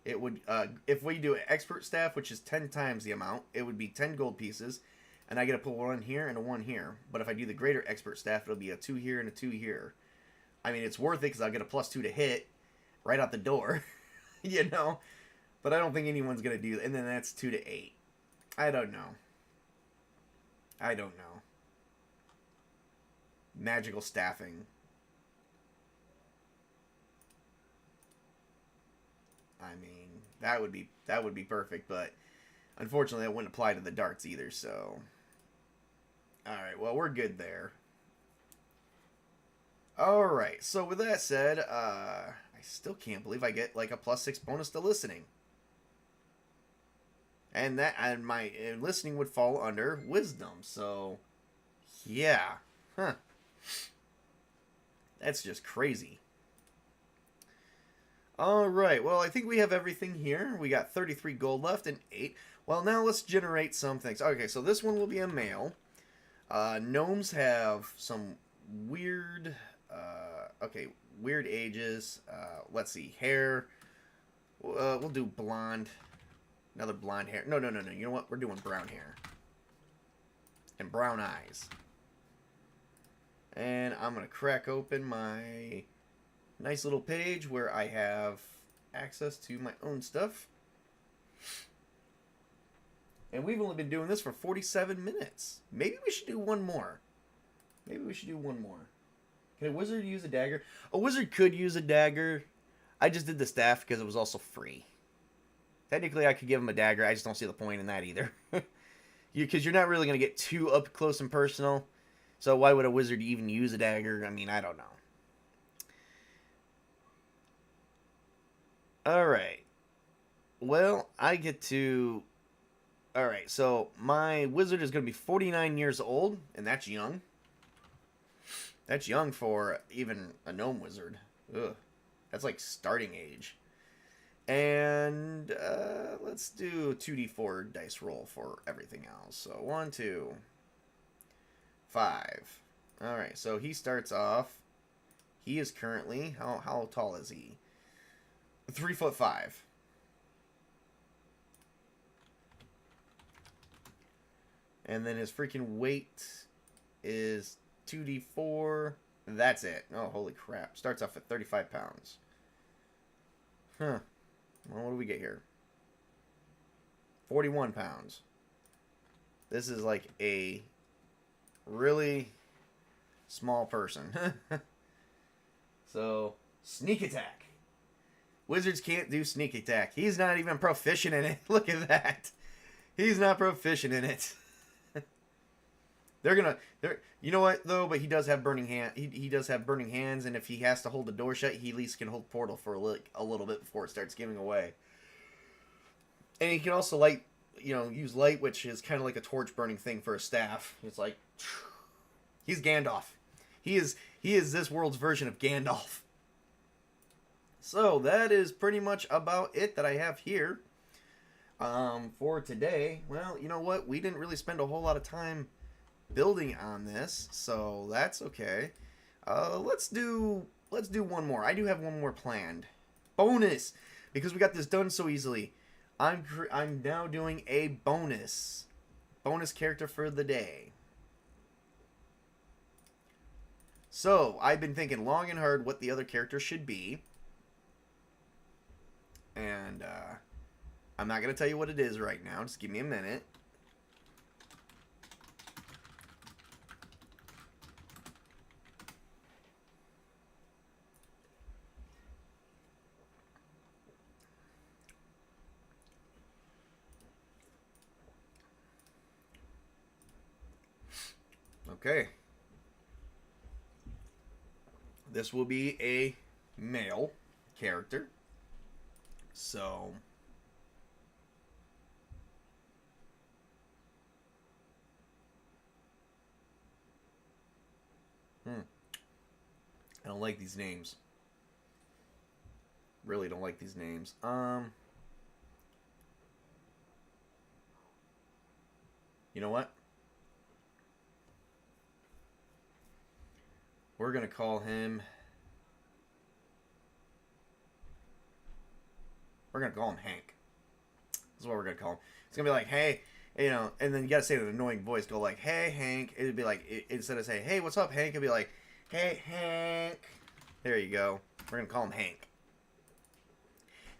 Speaker 1: It would, if we do an expert staff, which is 10 times the amount, it would be 10 gold pieces. And I get to put one here and a one here. But if I do the greater expert staff, it'll be a 2 here and a 2 here. I mean, it's worth it because I'll get a +2 to hit right out the door. You know? But I don't think anyone's going to do that. And then that's 2 to 8. I don't know. I don't know. Magical staffing. I mean, that would be perfect, but unfortunately that wouldn't apply to the darts either, so. Alright, well, we're good there. Alright, so with that said, I still can't believe I get like a +6 bonus to listening. And my listening would fall under wisdom, so yeah. Huh. That's just crazy. Alright, well, I think we have everything here. We got 33 gold left and 8. Well, now let's generate some things. Okay, so this one will be a male. Gnomes have some weird, weird ages. Let's see, hair. We'll do blonde. Another blonde hair. No. You know what? We're doing brown hair. And brown eyes. And I'm going to crack open my nice little page where I have access to my own stuff. And we've only been doing this for 47 minutes. Maybe we should do one more. Can a wizard use a dagger? A wizard could use a dagger. I just did the staff because it was also free. Technically, I could give him a dagger. I just don't see the point in that either. Because you're not really going to get too up close and personal. So why would a wizard even use a dagger? I mean, I don't know. Alright. Well, I get to... Alright, so my wizard is going to be 49 years old, and that's young. That's young for even a gnome wizard. Ugh. That's like starting age. And let's do 2d4 dice roll for everything else. So 1, 2, 5. Alright, so he starts off. He is currently... How tall is he? 3'5". And then his freaking weight is 2d4. That's it. Oh, holy crap. Starts off at 35 pounds. Huh. Well, what do we get here? 41 pounds. This is like a really small person. So, sneak attack. Wizards can't do sneak attack. He's not even proficient in it. Look at that. He's not proficient in it. You know what though? But he does have burning hand. He does have burning hands, and if he has to hold the door shut, he at least can hold portal for a little bit before it starts giving away. And he can also light, use light, which is kind of like a torch burning thing for a staff. It's like he's Gandalf. He is this world's version of Gandalf. So that is pretty much about it that I have here for today. Well, you know what? We didn't really spend a whole lot of time building on this, so that's okay. Let's do one more. I do have one more planned. Bonus, because we got this done so easily. I'm now doing a bonus character for the day. So I've been thinking long and hard what the other character should be. And I'm not going to tell you what it is right now. Just give me a minute. Okay. This will be a male character. So I don't like these names. Really don't like these names. You know what? we're going to call him... We're going to call him Hank. That's what we're going to call him. It's going to be like, hey, you know, and then you got to say it in an annoying voice. Go like, hey, Hank. It'd be like, instead of saying, hey, what's up, Hank? It'd be like, hey, Hank. There you go. We're going to call him Hank.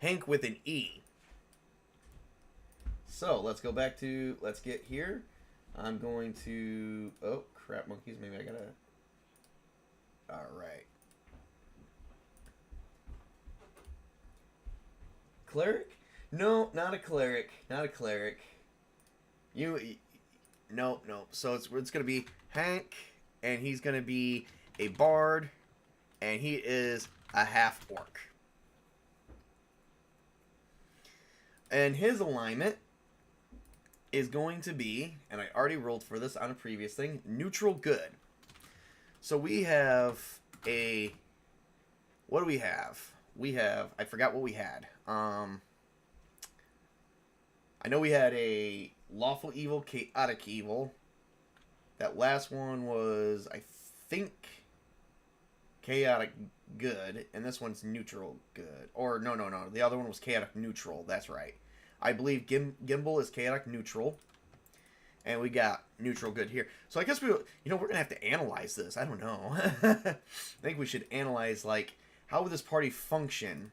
Speaker 1: Hank with an E. So, let's go back to, let's get here. I'm going to, oh, crap monkeys. Maybe I got to, all right. Cleric? No, not a cleric. Not a cleric. Nope. So it's going to be Hank, and he's going to be a bard, and he is a half-orc. And his alignment is going to be, and I already rolled for this on a previous thing, neutral good. So we have a, what do we have? We have, I forgot what we had. I know we had a lawful evil, chaotic evil. That last one was, I think, chaotic good, and this one's neutral good. Or, no. The other one was chaotic neutral. That's right. I believe Gimbal is chaotic neutral, and we got neutral good here. So I guess we're going to have to analyze this. I don't know. I think we should analyze, like, how would this party function?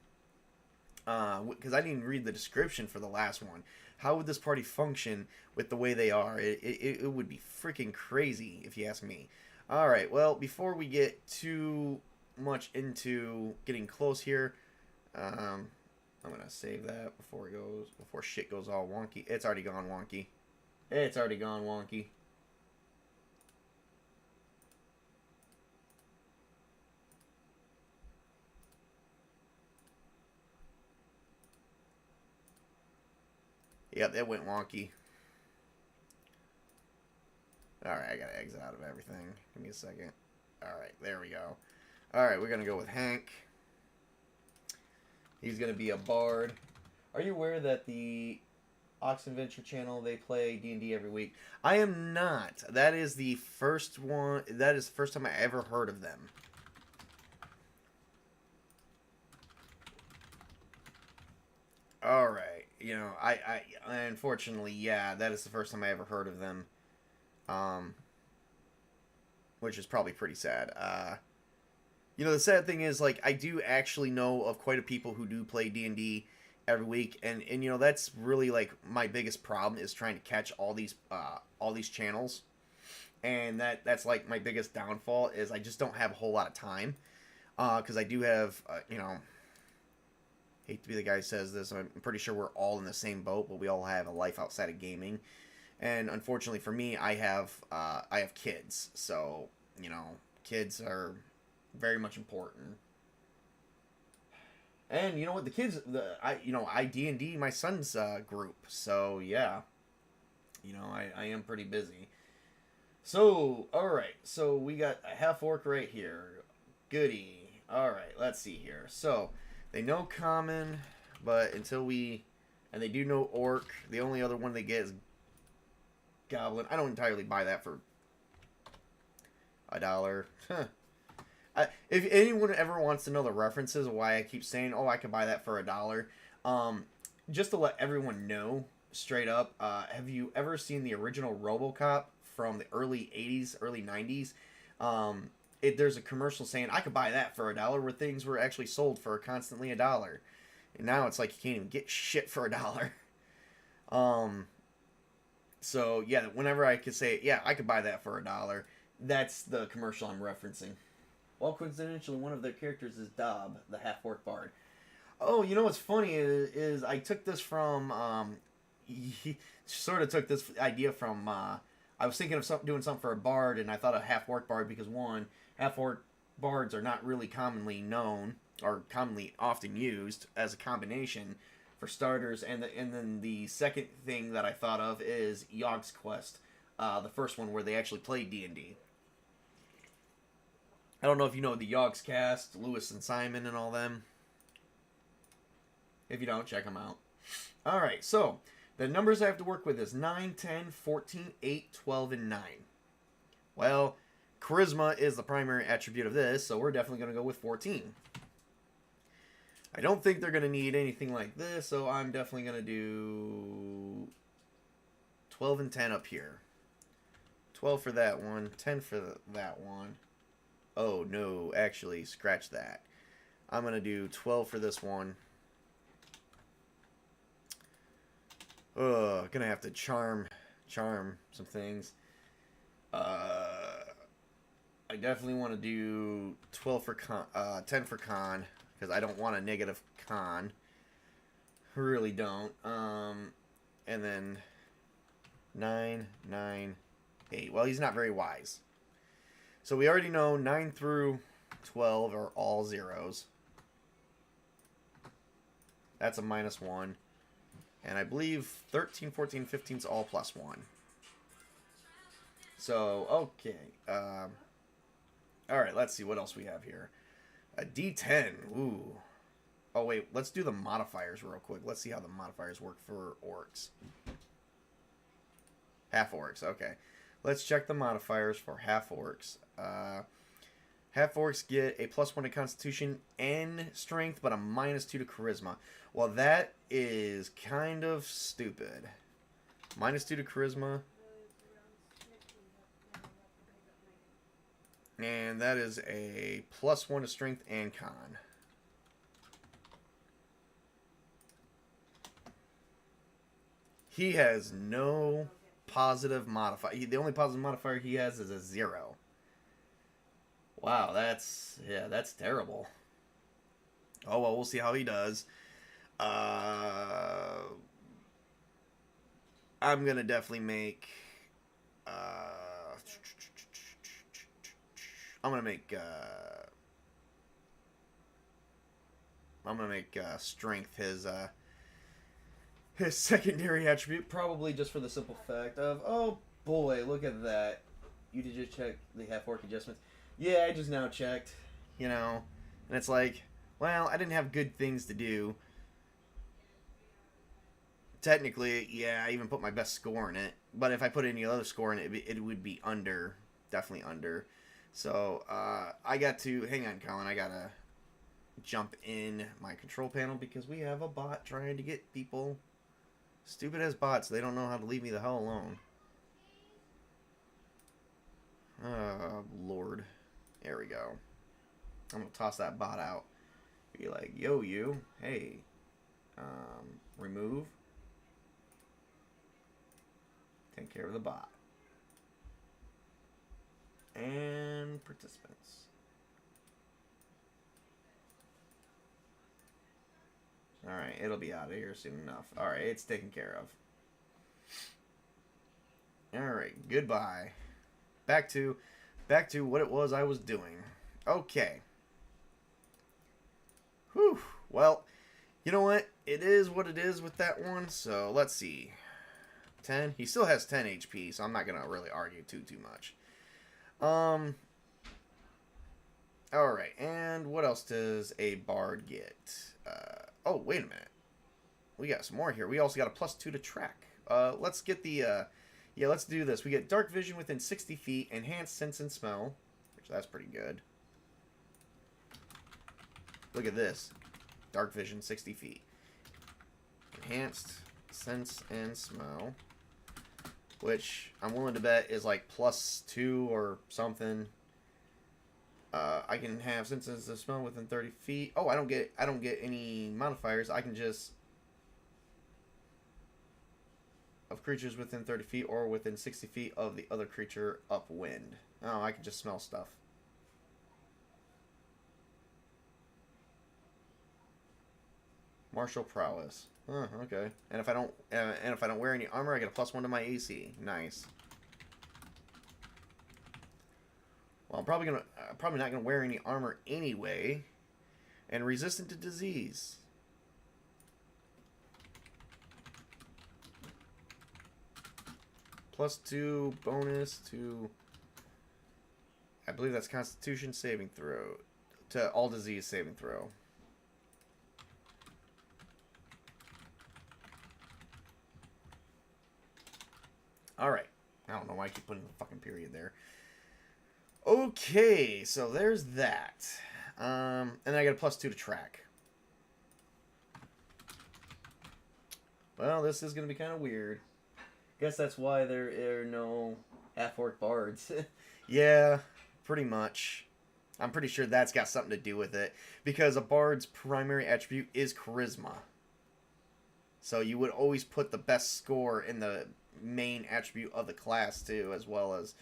Speaker 1: Because I didn't read the description for the last one. How would this party function with the way they are? It would be freaking crazy, if you ask me. Alright, well, before we get too much into getting close here, I'm going to save that before shit goes all wonky. It's already gone wonky. It's already gone wonky. Yep, it went wonky. Alright, I gotta exit out of everything. Give me a second. Alright, there we go. Alright, we're gonna go with Hank. He's gonna be a bard. Are you aware that the Oxen Venture channel, they play D&D every week? I am not. That is the first one. That is the first time I ever heard of them. Alright. You know, I unfortunately, yeah, that is the first time I ever heard of them. Which is probably pretty sad. You know, the sad thing is, like, I do actually know of quite a people who do play D&D every week, and you know, that's really, like, my biggest problem is trying to catch all these channels. And that's, like, my biggest downfall is I just don't have a whole lot of time. Because I do have, you know... Hate to be the guy who says this. I'm pretty sure we're all in the same boat, but we all have a life outside of gaming. And unfortunately for me, I have kids. So, you know, kids are very much important. And you know what? The kids, I D&D my son's group. So yeah, you know, I am pretty busy. So all right, so we got a half orc right here. Goody. All right, let's see here. So. They know common, but and they do know orc. The only other one they get is goblin. I don't entirely buy that for $1. If anyone ever wants to know the references of why I keep saying, oh, I could buy that for $1, just to let everyone know straight up, have you ever seen the original RoboCop from the early 80s, early 90s? There's a commercial saying, I could buy that for $1, where things were actually sold for constantly $1. And now it's like you can't even get shit for $1. So, yeah, whenever I could say, yeah, I could buy that for $1, that's the commercial I'm referencing. Well, coincidentally, one of their characters is Dob, the half-orc bard. Oh, you know what's funny is I took this from, he sort of took this idea from, I was thinking of doing something for a bard, and I thought a half-orc bard because, one, half-orc bards are not really commonly known, or commonly often used as a combination for starters, and then the second thing that I thought of is Yogg's Quest, the first one where they actually played D&D. I don't know if you know the Yogg's cast, Lewis and Simon and all them. If you don't, check them out. Alright, so the numbers I have to work with is 9, 10, 14, 8, 12, and 9. Well, charisma is the primary attribute of this, so we're definitely going to go with 14. I don't think they're going to need anything like this, so I'm definitely going to do 12 and 10 up here. 12 for that one, 10 for that one. Oh, no, actually, scratch that. I'm going to do 12 for this one. Ugh, gonna have to charm some things. I definitely want to do 12 for con, 10 for con, because I don't want a negative con. Really don't. And then 9, 9, 8. Well, he's not very wise. So we already know 9 through 12 are all zeros. That's a -1. And I believe 13, 14, 15 is all +1. So, okay. Alright, let's see what else we have here. A D10. Ooh. Oh, wait. Let's do the modifiers real quick. Let's see how the modifiers work for orcs. Half orcs. Okay. Let's check the modifiers for half orcs. Half orcs get a +1 to Constitution and Strength, but a -2 to Charisma. Well, that is kind of stupid. -2 to Charisma. And that is a +1 to Strength and Con. He has no positive modifier. The only positive modifier he has is a 0. Wow, that's terrible. Oh, well, we'll see how he does. I'm going to definitely make... I'm going to make Strength his secondary attribute, probably just for the simple fact of, oh boy, look at that. You did just check the half-orc adjustments. Yeah, I just now checked, you know, and it's like, well, I didn't have good things to do. Technically, yeah, I even put my best score in it, but if I put any other score in it, it would be under, definitely under. So, I got to, hang on, Colin, I gotta jump in my control panel because we have a bot trying to get people. Stupid as bots, they don't know how to leave me the hell alone. Oh, Lord. There we go. I'm gonna toss that bot out. Be like, yo, you. Hey. Remove. Take care of the bot. And participants. Alright, it'll be out of here soon enough. Alright, it's taken care of. Alright, goodbye. Back to what it was I was doing. Okay. Whew. Well, you know what? It is what it is with that one. So, let's see. 10. He still has 10 HP, so I'm not going to really argue too much. Alright, and what else does a bard get? Oh, wait a minute. We got some more here. We also got a +2 to track. Let's get the, yeah, let's do this. We get dark vision within 60 feet, enhanced sense and smell, which that's pretty good. Look at this. Dark vision, 60 feet. Enhanced sense and smell, which I'm willing to bet is like +2 or something. I can have senses of smell within 30 feet. Oh, I don't get any modifiers. I can just of creatures within 30 feet or within 60 feet of the other creature upwind. Oh, I can just smell stuff. Martial prowess. Oh, okay. And if I don't wear any armor, I get a +1 to my AC. Nice. Well, I'm probably not gonna wear any armor anyway, and resistant to disease. +2 bonus to, I believe that's Constitution saving throw, to all disease saving throw. All right. I don't know why I keep putting the fucking period there. Okay, so there's that. And then I got a +2 to track. Well, this is going to be kind of weird. Guess that's why there are no half-orc bards. Yeah, pretty much. I'm pretty sure that's got something to do with it. Because a bard's primary attribute is charisma. So you would always put the best score in the main attribute of the class, too, as well as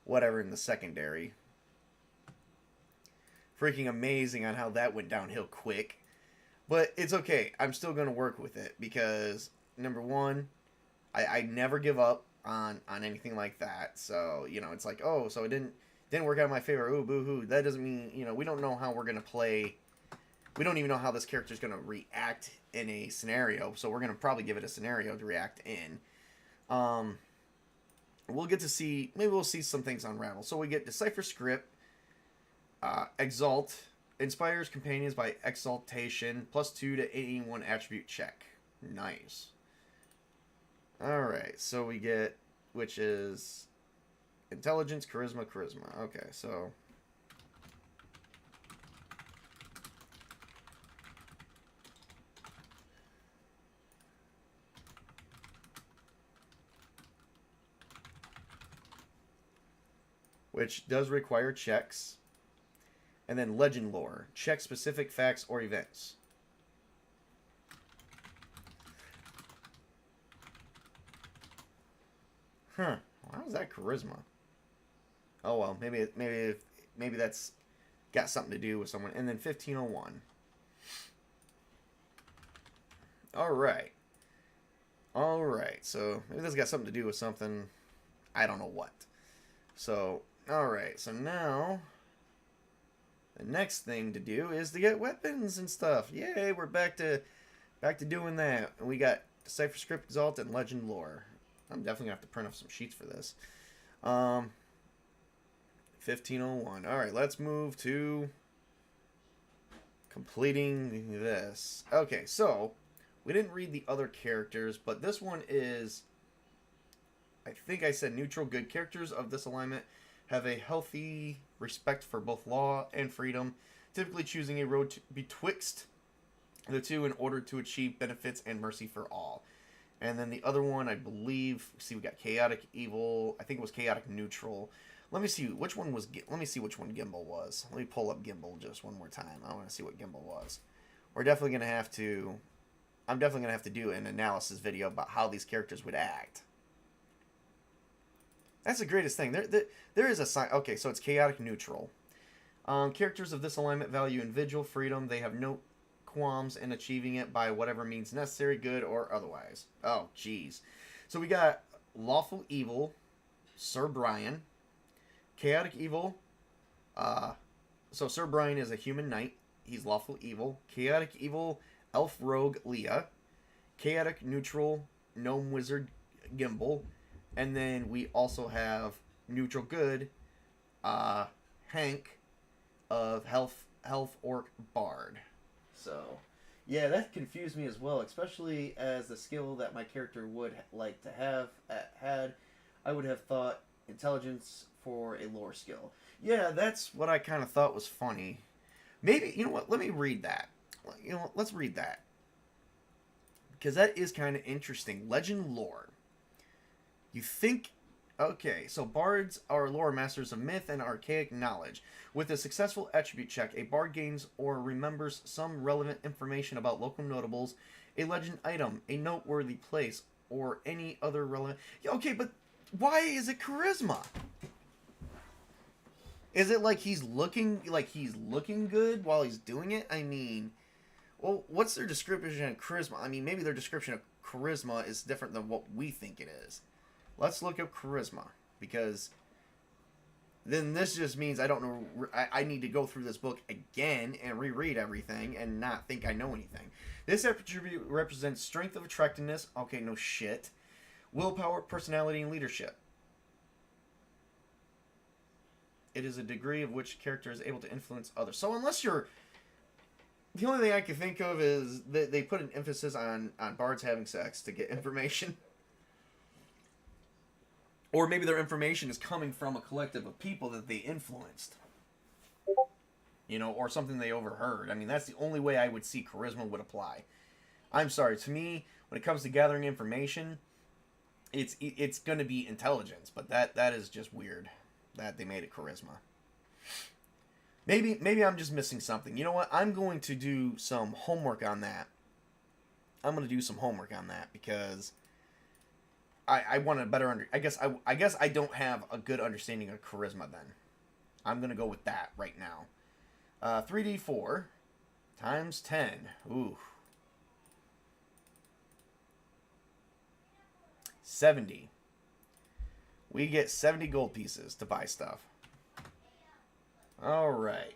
Speaker 1: whatever in the secondary. Freaking amazing on how that went downhill quick. But it's okay. I'm still going to work with it because, number one, I never give up on anything like that. So, you know, it's like, oh, so it didn't work out in my favor. Ooh, boo-hoo. That doesn't mean, you know, we don't know how we're going to play. We don't even know how this character's going to react in a scenario. So we're going to probably give it a scenario to react in. We'll get to see, maybe we'll see some things unravel. So we get Decipher Script, Exalt, inspires companions by exaltation, +2 to 81 attribute check. Nice. Alright, so we get, which is intelligence, charisma. Okay, so which does require checks. And then legend lore. Check specific facts or events. Huh. How is that charisma? Oh well, maybe that's got something to do with someone. And then 1501. Alright. Alright, so maybe that's got something to do with something. I don't know what. So, alright, so now the next thing to do is to get weapons and stuff. Yay, we're back to doing that. And we got Decipher Script, Exalt, and Legend Lore. I'm definitely going to have to print off some sheets for this. 1501. Alright, let's move to completing this. Okay, so we didn't read the other characters, but this one is, I think I said neutral. Good characters of this alignment have a healthy respect for both law and freedom, typically choosing a road betwixt the two in order to achieve benefits and mercy for all. And then the other one, I believe, see, we got chaotic evil. I think it was chaotic neutral. Let me see which one was. Let me see which one Gimbal was. Let me pull up Gimbal just one more time. I want to see what Gimbal was. We're definitely gonna have to. I'm definitely gonna have to do an analysis video about how these characters would act. That's the greatest thing. There is a sign. Okay, so it's chaotic neutral. Characters of this alignment value individual freedom. They have no qualms in achieving it by whatever means necessary, good or otherwise. Oh, jeez. So we got lawful evil, Sir Brian. Chaotic evil. So Sir Brian is a human knight. He's lawful evil. Chaotic evil, elf rogue Leah. Chaotic neutral, gnome wizard Gimbal. And then we also have neutral good, Hank of health orc bard. So, yeah, that confused me as well, especially as the skill that my character would like to have had. I would have thought intelligence for a lore skill. Yeah, that's what I kind of thought was funny. Maybe, you know what? Let me read that. You know what? Let's read that. Because that is kind of interesting. Legend lore. You think... Okay, so bards are lore masters of myth and archaic knowledge. With a successful attribute check, a bard gains or remembers some relevant information about local notables, a legend item, a noteworthy place, or any other relevant... Okay, but why is it charisma? Is it like he's looking good while he's doing it? I mean, well, what's their description of charisma? I mean, maybe their description of charisma is different than what we think it is. Let's look up charisma, because then this just means I don't know. I need to go through this book again and reread everything and not think I know anything. This attribute represents strength of attractiveness. Okay, no shit. Willpower, personality, and leadership. It is a degree of which character is able to influence others. So unless you're... The only thing I can think of is that they put an emphasis on bards having sex to get information. Or maybe their information is coming from a collective of people that they influenced. You know, or something they overheard. I mean, that's the only way I would see charisma would apply. I'm sorry, to me, when it comes to gathering information, it's going to be intelligence, but that is just weird that they made it charisma. Maybe I'm just missing something. You know what? I'm going to do some homework on that. I'm going to do some homework on that because I want a better I guess I don't have a good understanding of charisma then. I'm going to go with that right now. 3d4 times 10. Ooh. 70. We get 70 gold pieces to buy stuff. Alright.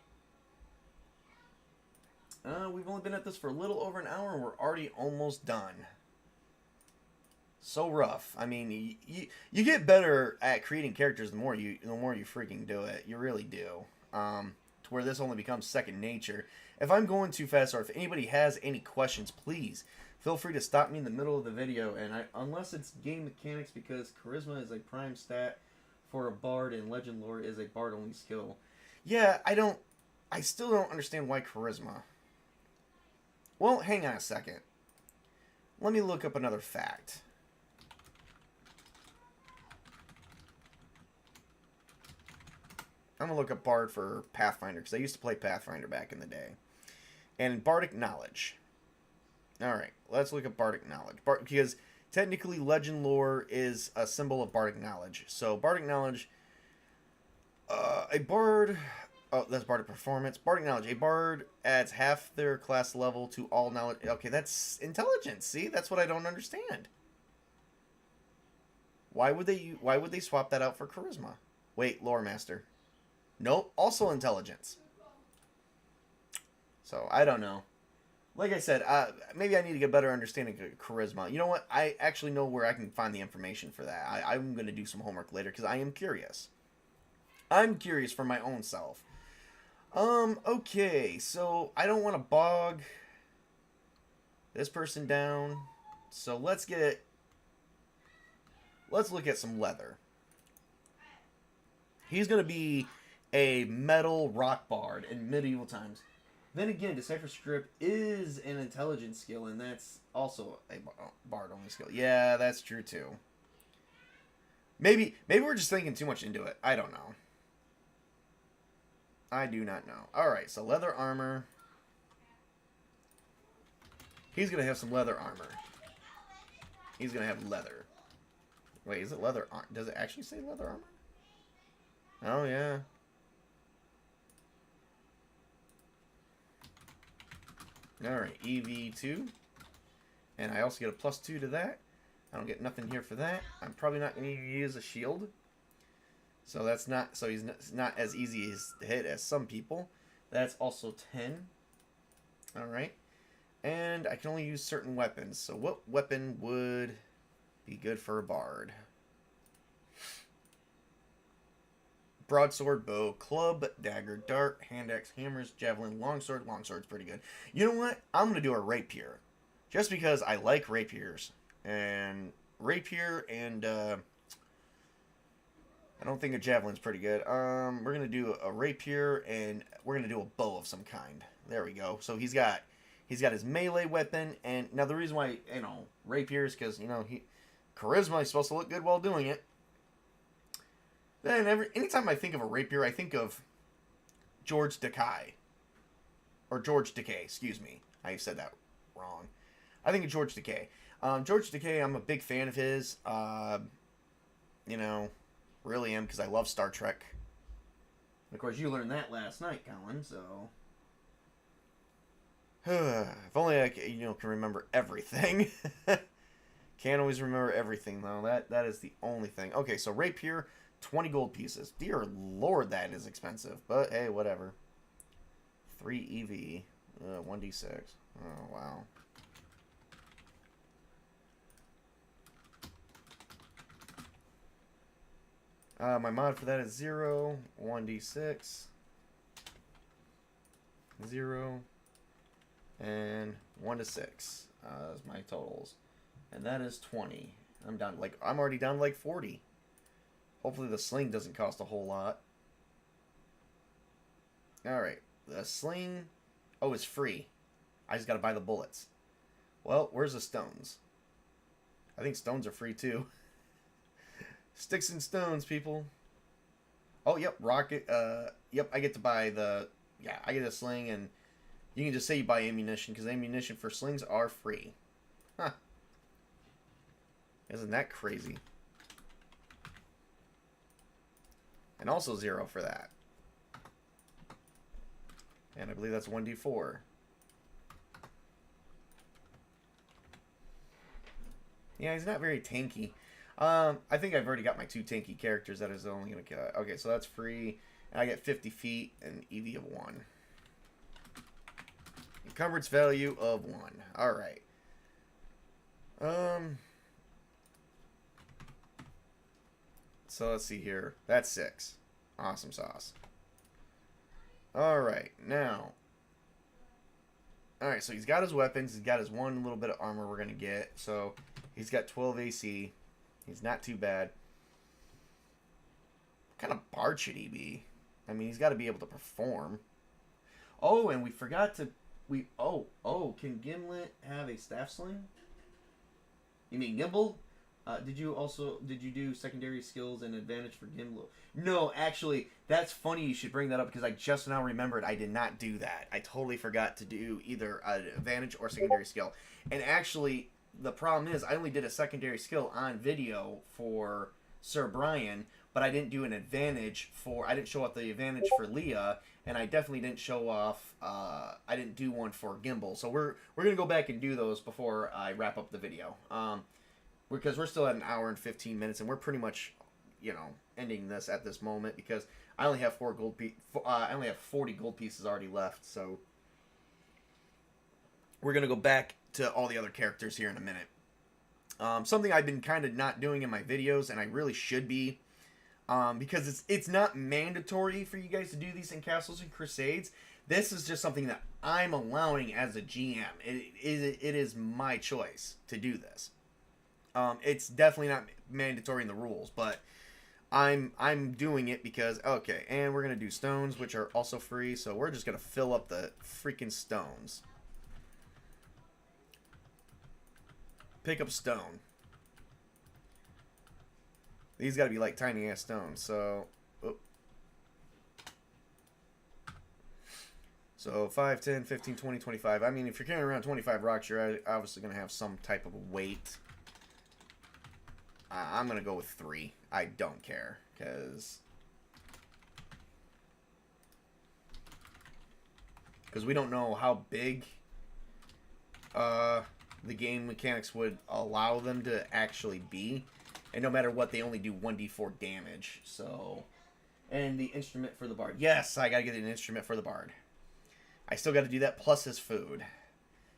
Speaker 1: We've only been at this for a little over an hour and we're already almost done. So rough. I mean, you get better at creating characters the more you freaking do it. You really do. To where this only becomes second nature. If I'm going too fast or if anybody has any questions, please feel free to stop me in the middle of the video. And unless it's game mechanics, because charisma is a prime stat for a bard and legend lore is a bard only skill. Yeah, I still don't understand why charisma. Well, hang on a second. Let me look up another fact. I'm going to look up Bard for Pathfinder, because I used to play Pathfinder back in the day. And Bardic Knowledge. Alright, let's look at Bardic Knowledge. Because technically Legend Lore is a symbol of Bardic Knowledge. So Bardic Knowledge, a Bard... Oh, that's Bardic Performance. Bardic Knowledge. A Bard adds half their class level to all knowledge. Okay, that's intelligence. See? That's what I don't understand. Why would they swap that out for Charisma? Wait, Lore Master. Nope, also intelligence. So, I don't know. Like I said, maybe I need to get a better understanding of charisma. You know what? I actually know where I can find the information for that. I'm going to do some homework later because I am curious. I'm curious for my own self. Okay, so I don't want to bog this person down. So let's look at some leather. He's going to be a metal rock bard in medieval times. Then again, Decipher Script is an intelligence skill, and that's also a bard only skill. Yeah, that's true too. Maybe we're just thinking too much into it. I don't know. I do not know. Alright, so leather armor. He's going to have some leather armor. He's going to have leather. Wait, is it leather armor? Does it actually say leather armor? Oh, yeah. Alright, EV2. And I also get a +2 to that. I don't get nothing here for that. I'm probably not going to use a shield. So that's not, so he's not as easy to hit as some people. That's also 10. Alright. And I can only use certain weapons. So what weapon would be good for a bard? Broadsword, bow, club, dagger, dart, hand axe, hammers, javelin, longsword. Longsword's pretty good. You know what? I'm going to do a rapier. Just because I like rapiers. And rapier and, I don't think a javelin's pretty good. We're going to do a rapier and we're going to do a bow of some kind. There we go. So he's got his melee weapon. And now the reason why, rapier is because, charisma is supposed to look good while doing it. Then anytime I think of a rapier, I think of George Takei. Or George Takei, excuse me. I said that wrong. I think of George Takei. George Takei, I'm a big fan of his. Really am, because I love Star Trek. Of course, you learned that last night, Colin, so... if only I can remember everything. Can't always remember everything, though. That is the only thing. Okay, so rapier... 20 gold pieces. Dear Lord, that is expensive. But, hey, whatever. 3 EV. 1d6. Oh, wow. My mod for that is 0. 1d6. 0. And 1 to 6. That's my totals. And that is 20. I'm already down to like 40. Hopefully the sling doesn't cost a whole lot. Alright. The sling... Oh, it's free. I just gotta buy the bullets. Well, where's the stones? I think stones are free too. Sticks and stones, people. Oh, yep, rocket. Yep, I get to buy the... Yeah, I get a sling, and you can just say you buy ammunition, because ammunition for slings are free. Huh. Isn't that crazy? And also 0 for that. And I believe that's 1d4. Yeah, he's not very tanky. I think I've already got my 2 tanky characters. That is only going to kill. Okay, so that's free. And I get 50 feet and EV of 1. Encumbrance value of 1. Alright. So let's see here. That's 6. Awesome sauce. Alright, now. Alright, so he's got his weapons. He's got his 1 little bit of armor we're going to get. So he's got 12 AC. He's not too bad. What kind of bard should he be? I mean, he's got to be able to perform. Oh, and we forgot to... can Gimlet have a staff sling? You mean Gimble? Did you do secondary skills and advantage for Gimble? No, actually, that's funny you should bring that up, because I just now remembered I did not do that. I totally forgot to do either an advantage or secondary skill. And actually, the problem is I only did a secondary skill on video for Sir Brian, but I didn't do an advantage for... I didn't show off the advantage for Leah, and I definitely didn't show off... I didn't do one for Gimble. So we're going to go back and do those before I wrap up the video. Because we're still at an hour and 15 minutes, and we're pretty much, you know, ending this at this moment, because I only have 40 gold pieces already left, so we're going to go back to all the other characters here in a minute. Something I've been kind of not doing in my videos, and I really should be, because it's not mandatory for you guys to do these in Castles and Crusades. This is just something that I'm allowing as a GM. It is my choice to do this. It's definitely not mandatory in the rules, but I'm doing it because, okay, and we're going to do stones, which are also free, so we're just going to fill up the freaking stones. Pick up stone. These got to be like tiny ass stones, so... Oh. So 5, 10, 15, 20, 25. I mean, if you're carrying around 25 rocks, you're obviously going to have some type of weight. I'm going to go with 3. I don't care, because we don't know how big the game mechanics would allow them to actually be. And no matter what, they only do 1d4 damage. So, and the instrument for the bard. Yes, I got to get an instrument for the bard. I still got to do that plus his food.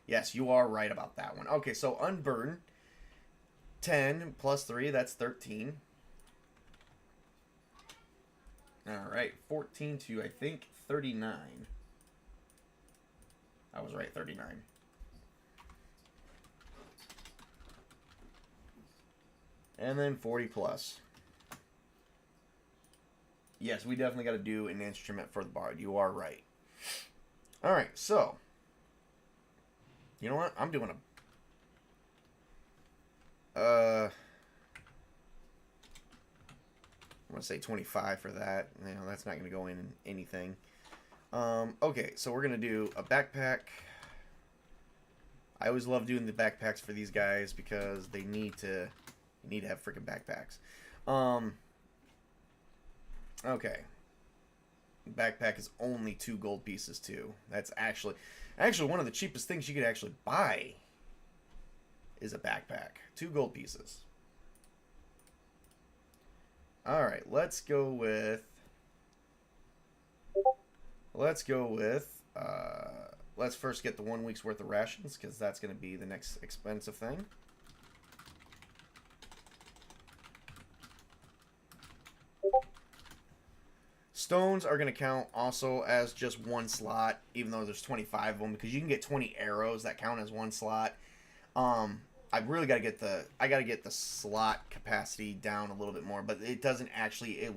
Speaker 1: Yes, you are right about that one. Okay, so unburden. 10 plus 3, that's 13. Alright, 14 to, I think, 39. I was right, 39. And then 40 plus. Yes, we definitely got to do an instrument for the bard. You are right. Alright, so. You know what? I'm doing a... I'm going to say 25 for that. You know, that's not going to go in anything. Okay, so we're going to do a backpack. I always love doing the backpacks for these guys because they need to have freaking backpacks. Okay. Backpack is only 2 gold pieces too. That's actually one of the cheapest things you could actually buy is a backpack. 2 gold pieces. Alright, let's go with let's first get the 1 week's worth of rations, because that's going to be the next expensive thing. Stones are going to count also as just 1 slot, even though there's 25 of them, because you can get 20 arrows that count as 1 slot. I really got to get the slot capacity down a little bit more, but it doesn't actually it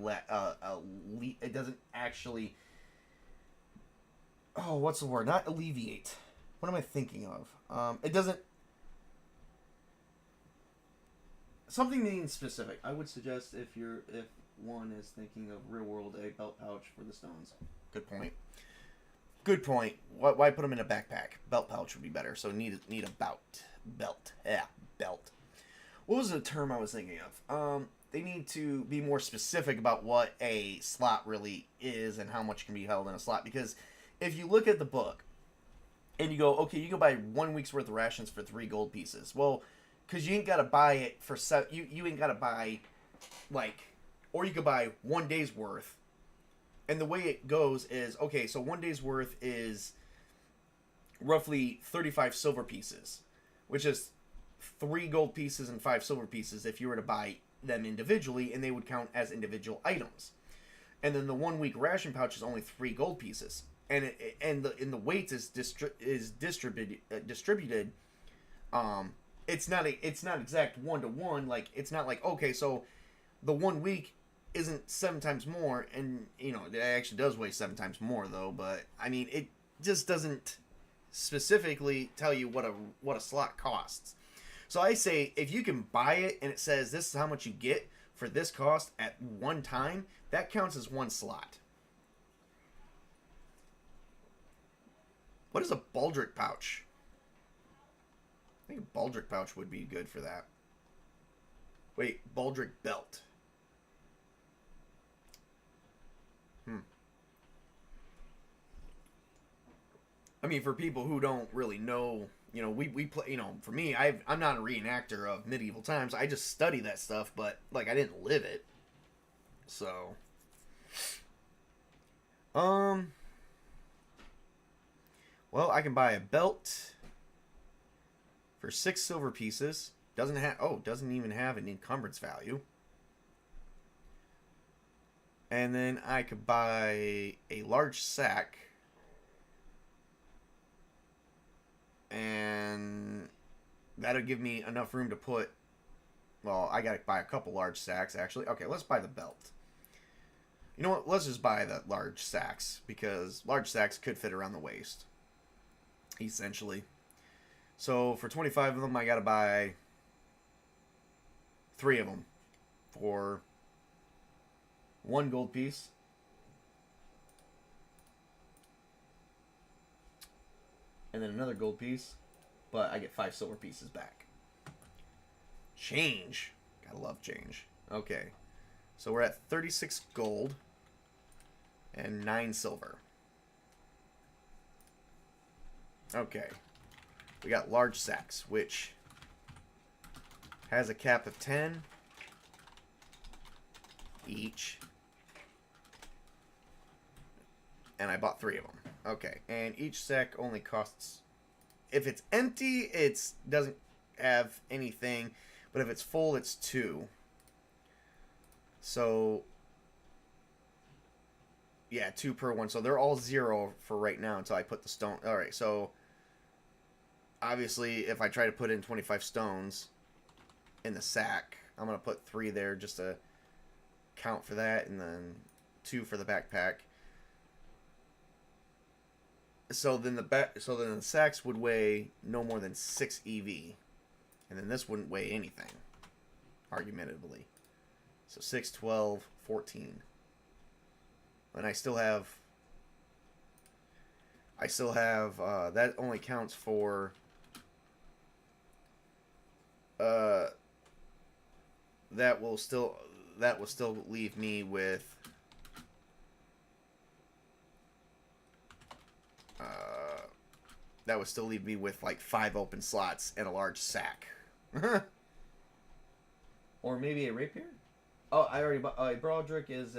Speaker 1: doesn't actually. Oh, what's the word? Not alleviate. What am I thinking of? It doesn't. Something means specific. I would suggest if one is thinking of real world, a belt pouch for the stones. Good point. Good point. Why put them in a backpack? Belt pouch would be better. So need a belt. Yeah, belt. What was the term I was thinking of? They need to be more specific about what a slot really is and how much can be held in a slot. Because if you look at the book and you go, okay, you can buy 1 week's worth of rations for 3 gold pieces. Well, because you ain't got to buy it for you ain't got to buy or you could buy 1 day's worth. And the way it goes is, okay, so 1 day's worth is roughly 35 silver pieces, which is 3 gold pieces and 5 silver pieces if you were to buy them individually, and they would count as individual items. And then the 1 week ration pouch is only 3 gold pieces, and the weight is distributed. It's not exact 1-to-1. Like, it's not like, okay, so the 1 week isn't 7 times more, and it actually does weigh 7 times more though. But I mean, it just doesn't specifically tell you what a slot costs. So I say if you can buy it and it says this is how much you get for this cost at one time, that counts as 1 slot. What is a baldric pouch? I think a baldric pouch would be good for that. Wait, baldric belt. I mean, for people who don't really know, we play, for me, I'm not a reenactor of medieval times. I just study that stuff, but, I didn't live it. So, well, I can buy a belt for 6 silver pieces. Doesn't even have an encumbrance value. And then I could buy a large sack. And that'll give me enough room to put... Well, I gotta buy a couple large sacks, actually. Okay, let's buy the belt. You know what? Let's just buy the large sacks, because large sacks could fit around the waist. Essentially. So, for 25 of them, I gotta buy 3 of them. For 1 gold piece. And then another gold piece, but I get 5 silver pieces back. Change. Gotta love change. Okay. So we're at 36 gold and 9 silver. Okay. We got large sacks, which has a cap of 10 each. And I bought 3 of them. Okay, and each sack only costs... If it's empty, it doesn't have anything. But if it's full, it's 2. So... Yeah, 2 per one. So they're all 0 for right now until I put the stone... Alright, so... Obviously, if I try to put in 25 stones in the sack, I'm going to put 3 there just to count for that, and then 2 for the backpack. So then the sacks would weigh no more than 6 EV. And then this wouldn't weigh anything, argumentatively. So 6, 12, 14. And I still have that only counts for that will still leave me with like 5 open slots and a large sack. Or maybe a rapier? Oh, I already bought... Broderick is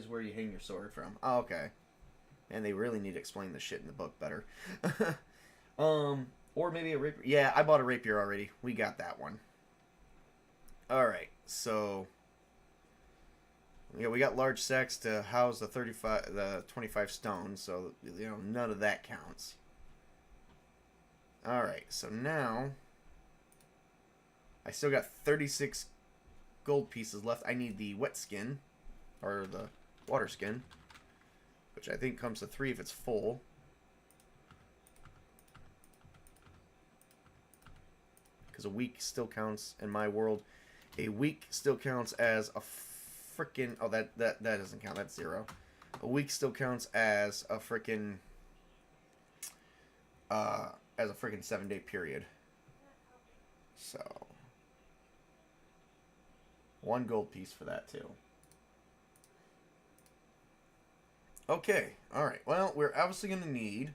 Speaker 1: where you hang your sword from. Oh, okay. And they really need to explain this shit in the book better. Or maybe a rapier. Yeah, I bought a rapier already. We got that one. Alright, so... Yeah, we got large sacks to house the 25 stones, so, none of that counts. Alright, so now... I still got 36 gold pieces left. I need the wet skin, or the water skin, which I think comes to 3 if it's full. Because a week still counts in my world. A week still counts as a freaking... Oh, that doesn't count. That's 0. A week still counts as a freaking... as a freaking 7-day period. So... 1 gold piece for that, too. Okay. Alright. Well, we're obviously going to need...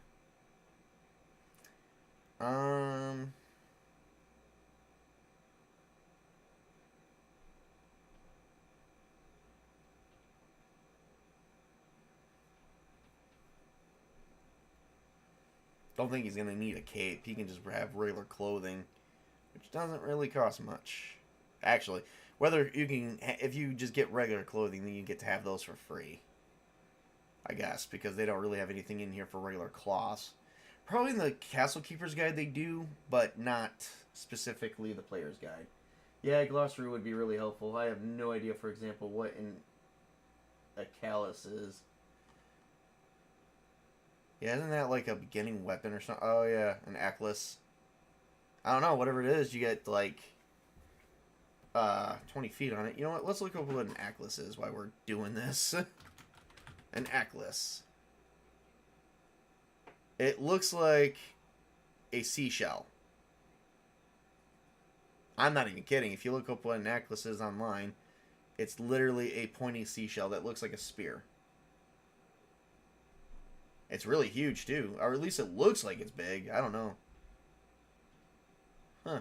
Speaker 1: Don't think he's going to need a cape. He can just have regular clothing, which doesn't really cost much. Actually, whether you can, if you just get regular clothing, then you get to have those for free. I guess, because they don't really have anything in here for regular cloths. Probably in the Castle Keeper's Guide they do, but not specifically the Player's Guide. Yeah, glossary would be really helpful. I have no idea, for example, what a callus is. Yeah, isn't that like a beginning weapon or something? Oh, yeah, an Atlas. I don't know, whatever it is, you get like 20 feet on it. You know what? Let's look up what an Atlas is while we're doing this. An Atlas. It looks like a seashell. I'm not even kidding. If you look up what an Atlas is online, it's literally a pointy seashell that looks like a spear. It's really huge, too. Or at least it looks like it's big. I don't know. Huh.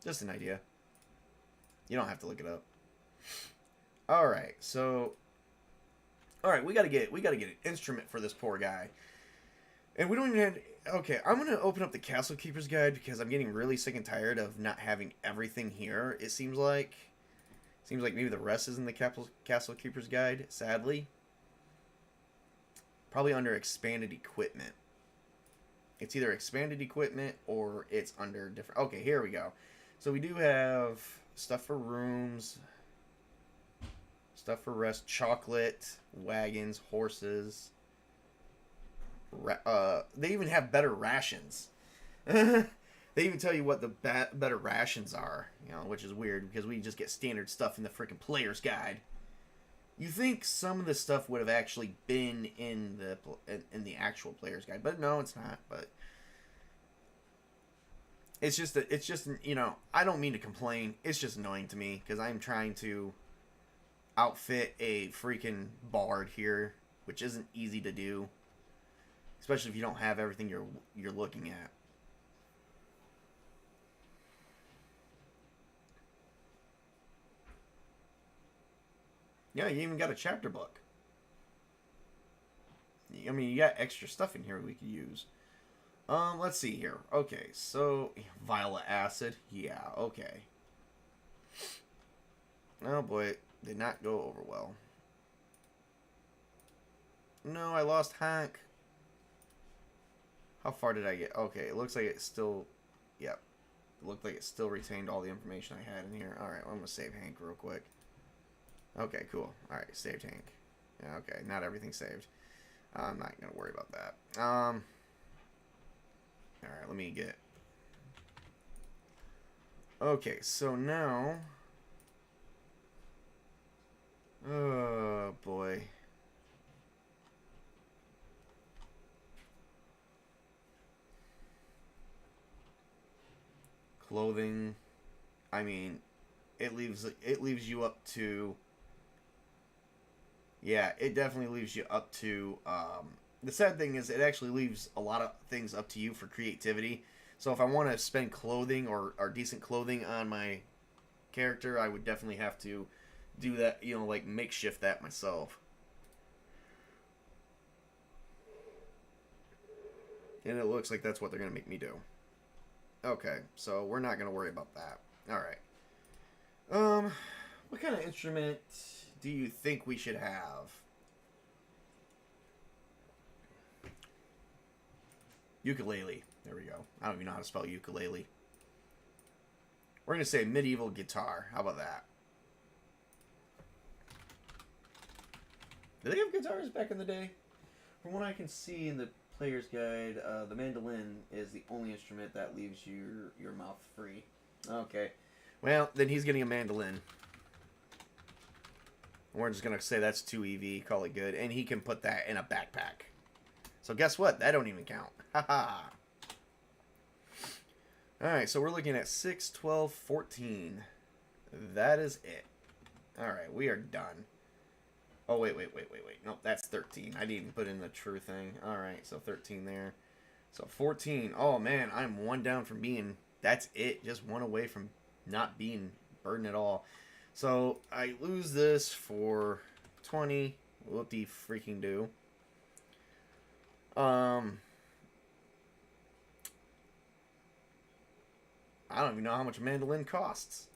Speaker 1: Just an idea. You don't have to look it up. Alright, so... Alright, we gotta get an instrument for this poor guy. And we don't even have... Okay, I'm gonna open up the Castle Keeper's Guide because I'm getting really sick and tired of not having everything here, it seems like. Seems like maybe the rest is in the Castle Keeper's Guide, sadly. Probably under expanded equipment. It's either expanded equipment or it's under different... Okay, here we go. So we do have stuff for rooms, stuff for rest, chocolate, wagons, horses. They even have better rations. They even tell you what the better rations are, you know, which is weird because we just get standard stuff in the freaking Player's Guide. You think some of this stuff would have actually been in the actual Player's Guide, but no, it's not. But it's just you know, I don't mean to complain. It's just annoying to me because I'm trying to outfit a freaking bard here, which isn't easy to do, especially if you don't have everything you're looking at. Yeah, you even got a chapter book. I mean, you got extra stuff in here we could use. Let's see here. Okay, so violet acid. Yeah, okay. Oh boy, did not go over well. No, I lost Hank. How far did I get? Okay, it looks like it still... Yep. It looked like it still retained all the information I had in here. Alright, well, I'm going to save Hank real quick. Okay, cool. Alright, saved Hank. Yeah, okay, not everything saved. I'm not going to worry about that. Alright, let me get... Okay, so now... Oh, boy. Clothing. I mean, it leaves you up to... Yeah, it definitely leaves you up to... the sad thing is it actually leaves a lot of things up to you for creativity. So if I want to spend clothing or decent clothing on my character, I would definitely have to do that, you know, like makeshift that myself. And it looks like that's what they're going to make me do. Okay, so we're not going to worry about that. Alright. What kind of instrument do you think we should have? Ukulele. There we go. I don't even know how to spell ukulele. We're going to say medieval guitar. How about that? Did they have guitars back in the day? From what I can see in the player's guide, the mandolin is the only instrument that leaves your mouth free. Okay. Well, then he's getting a mandolin. We're just going to say that's 2 EV, call it good. And he can put that in a backpack. So guess what? That don't even count. Haha. Alright, so we're looking at 6, 12, 14. That is it. Alright, we are done. Oh, wait. Nope, that's 13. I didn't even put in the true thing. Alright, so 13 there. So 14. Oh, man, I'm one down from being... That's it. Just one away from not being burdened at all. So, I lose this for 20. Whoop-de freaking do. I don't even know how much a mandolin costs.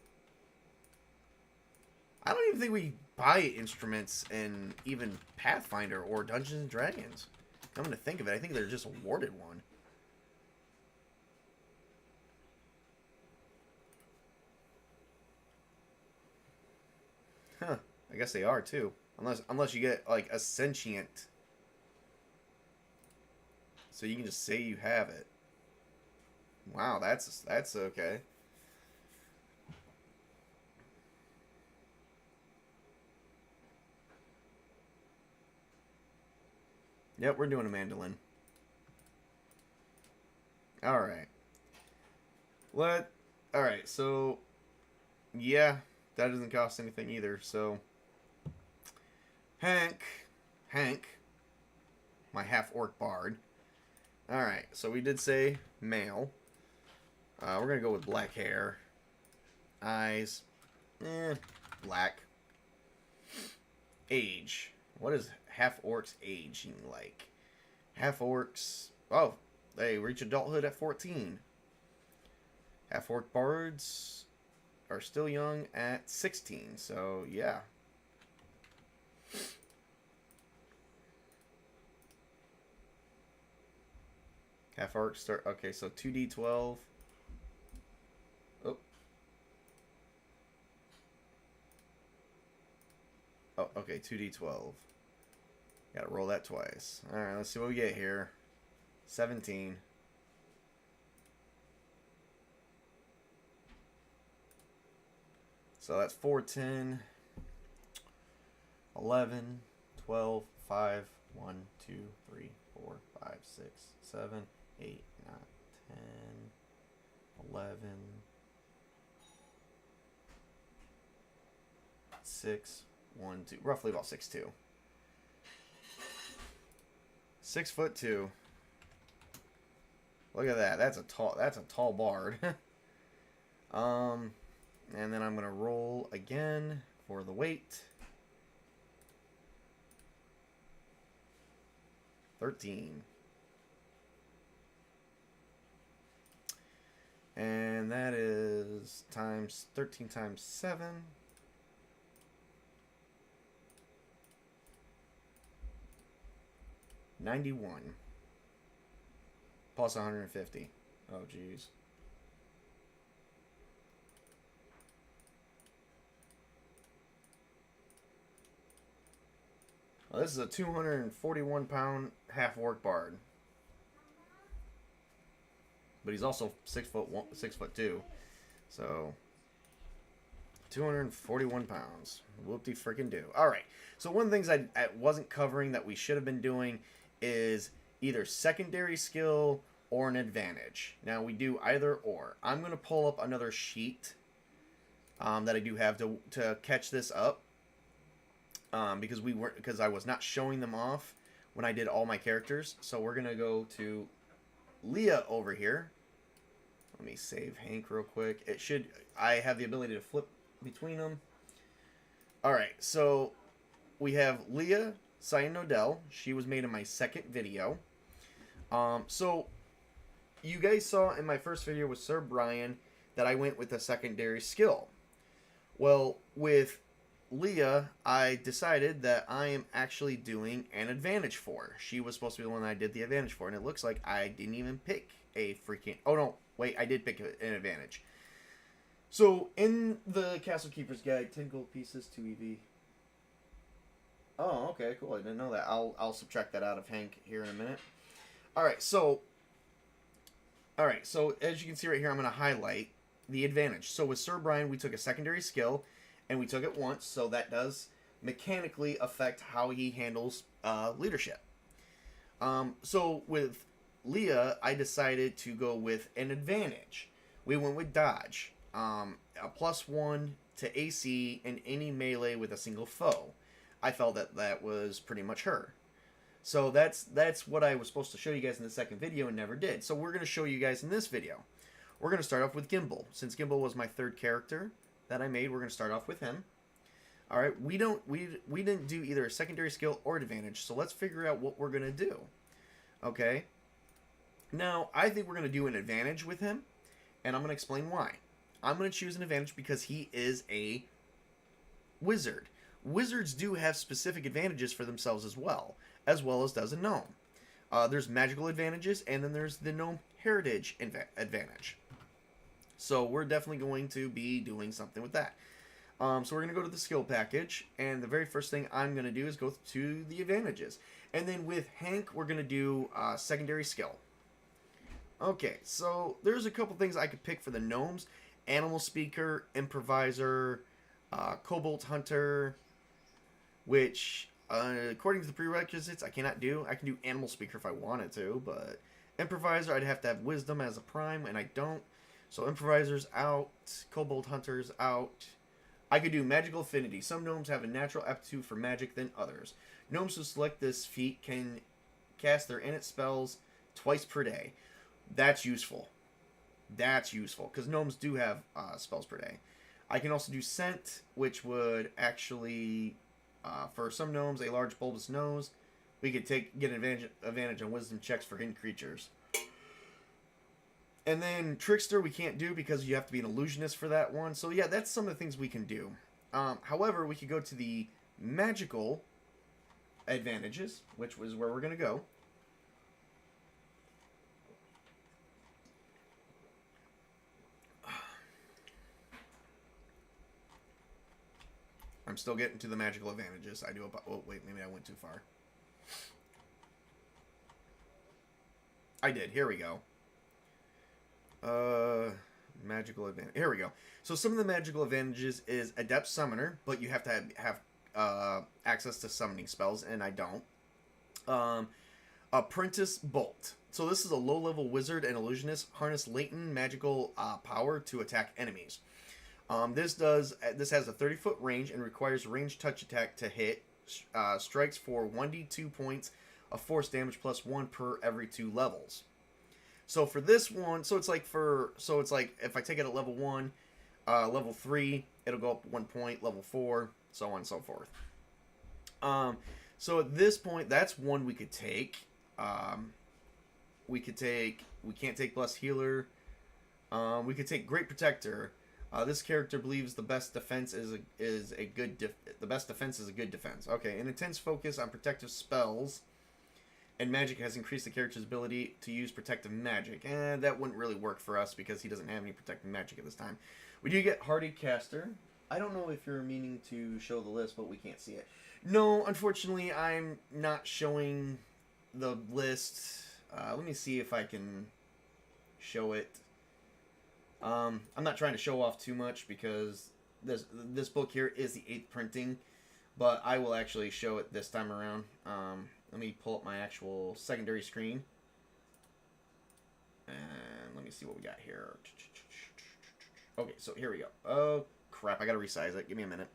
Speaker 1: I don't even think we buy instruments in even Pathfinder or Dungeons and Dragons. I'm going to think of it. I think they're just awarded one. Huh. I guess they are too. Unless you get like a sentient. So you can just say you have it. Wow, that's okay. Yep, we're doing a mandolin. Alright. Alright, so... Yeah, that doesn't cost anything either, so... Hank, my half-orc bard. Alright, so we did say male. We're going to go with black hair. Eyes. Black. Age. What is half-orcs aging like? Half-orcs... Oh, they reach adulthood at 14. Half-orc bards are still young at 16. So, yeah. Half-orcs start... Okay, so 2d12... Oh, okay, 2d12. Gotta roll that twice. Alright, let's see what we get here. 17. So that's 4, 10, 11, 12, 5, 1, 2, 3, 4, 5, 6, 7, 8, 9, 10, 11, 6, 1, 2, roughly about 6'2". 6'2". Look at that. That's a tall bard. And then I'm gonna roll again for the weight. 13. And that is 13 times 7. 91. Plus 150. Oh, jeez. Well, this is a 241-pound half-orc bard. But he's also 6'2". So, 241 pounds. Whoop-de-frickin'-do. Alright, so one of the things I wasn't covering that we should have been doing is either secondary skill or an advantage. Now, we do either or. I'm going to pull up another sheet that I do have to catch this up. Because I was not showing them off when I did all my characters. So we're going to go to Leah over here. Let me save Hank real quick. I have the ability to flip between them. Alright, so we have Leah Cyanodel. She was made in my second video. So you guys saw in my first video with Sir Brian that I went with a secondary skill. Well, with Leah, I decided that I am actually doing an advantage for. She was supposed to be the one I did the advantage for, and it looks like I didn't even pick a freaking... Oh, no. Wait, I did pick an advantage. So, in the Castle Keeper's Guide, 10 gold pieces, 2 EV. Oh, okay, cool. I didn't know that. I'll subtract that out of Hank here in a minute. Alright, so as you can see right here, I'm going to highlight the advantage. So with Sir Brian, we took a secondary skill, and we took it once, so that does mechanically affect how he handles leadership. So with Leah, I decided to go with an advantage. We went with dodge. A +1 to AC in any melee with a single foe. I felt that was pretty much her. So that's what I was supposed to show you guys in the second video and never did. So we're going to show you guys in this video. We're going to start off with Gimbal. Since Gimbal was my third character that I made, we're going to start off with him. All right, we didn't do either a secondary skill or advantage, so let's figure out what we're going to do. Okay? Now, I think we're going to do an advantage with him, and I'm going to explain why. I'm going to choose an advantage because he is a wizard. Wizards do have specific advantages for themselves as well as does a gnome. There's magical advantages, and then there's the gnome heritage advantage. So we're definitely going to be doing something with that. So we're going to go to the skill package, and the very first thing I'm going to do is go to the advantages. And then with Hank, we're going to do secondary skill. Okay, so there's a couple things I could pick for the gnomes. Animal Speaker, Improviser, Cobalt Hunter, which, according to the prerequisites, I cannot do. I can do Animal Speaker if I wanted to, but Improviser, I'd have to have Wisdom as a prime, and I don't. So Improviser's out, Cobalt Hunter's out. I could do Magical Affinity. Some gnomes have a natural aptitude for magic than others. Gnomes who select this feat can cast their innate spells twice per day. That's useful. That's useful, because gnomes do have spells per day. I can also do Scent, which would actually, for some gnomes, a large bulbous nose. We could get advantage on wisdom checks for hidden creatures. And then Trickster we can't do because you have to be an illusionist for that one. So yeah, that's some of the things we can do. However, we could go to the magical advantages, which was where we're going to go. I'm still getting to the magical advantages. I do. Oh wait, maybe I went too far. I did. Here we go. Magical advantage. Here we go. So some of the magical advantages is Adept Summoner, but you have to have access to summoning spells, and I don't. Apprentice Bolt. So this is a low-level wizard and illusionist harness latent magical power to attack enemies. This has a 30-foot range and requires ranged touch attack to hit. Strikes for 1d2 points of force damage plus 1 per every 2 levels. So for this one, so it's like if I take it at level 1, level 3, it'll go up 1 point, level 4, so on and so forth. So at this point, that's one we could take. We can't take Blessed Healer. We could take Great Protector. This character believes the best defense is a good defense. Okay, an intense focus on protective spells and magic has increased the character's ability to use protective magic. And that wouldn't really work for us because he doesn't have any protective magic at this time. We do get Hardy Caster. I don't know if you're meaning to show the list, but we can't see it. No, unfortunately, I'm not showing the list. Let me see if I can show it. I'm not trying to show off too much because this book here is the 8th printing, but I will actually show it this time around. Let me pull up my actual secondary screen. And let me see what we got here. Okay, so here we go. Oh, crap. I got to resize it. Give me a minute.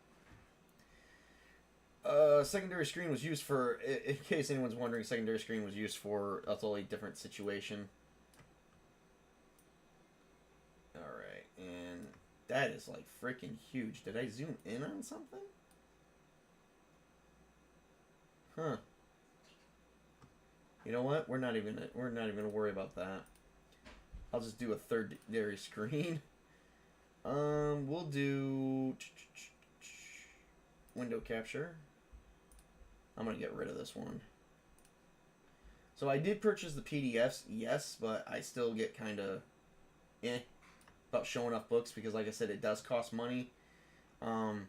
Speaker 1: Secondary screen was used for, in case anyone's wondering, secondary screen was used for a totally different situation. Alright, and that is like freaking huge. Did I zoom in on something? Huh. You know what? We're not even gonna worry about that. I'll just do a third screen. We'll do window capture. I'm gonna get rid of this one. So I did purchase the PDFs, yes, but I still get kind of about showing off books because, like I said, it does cost money. And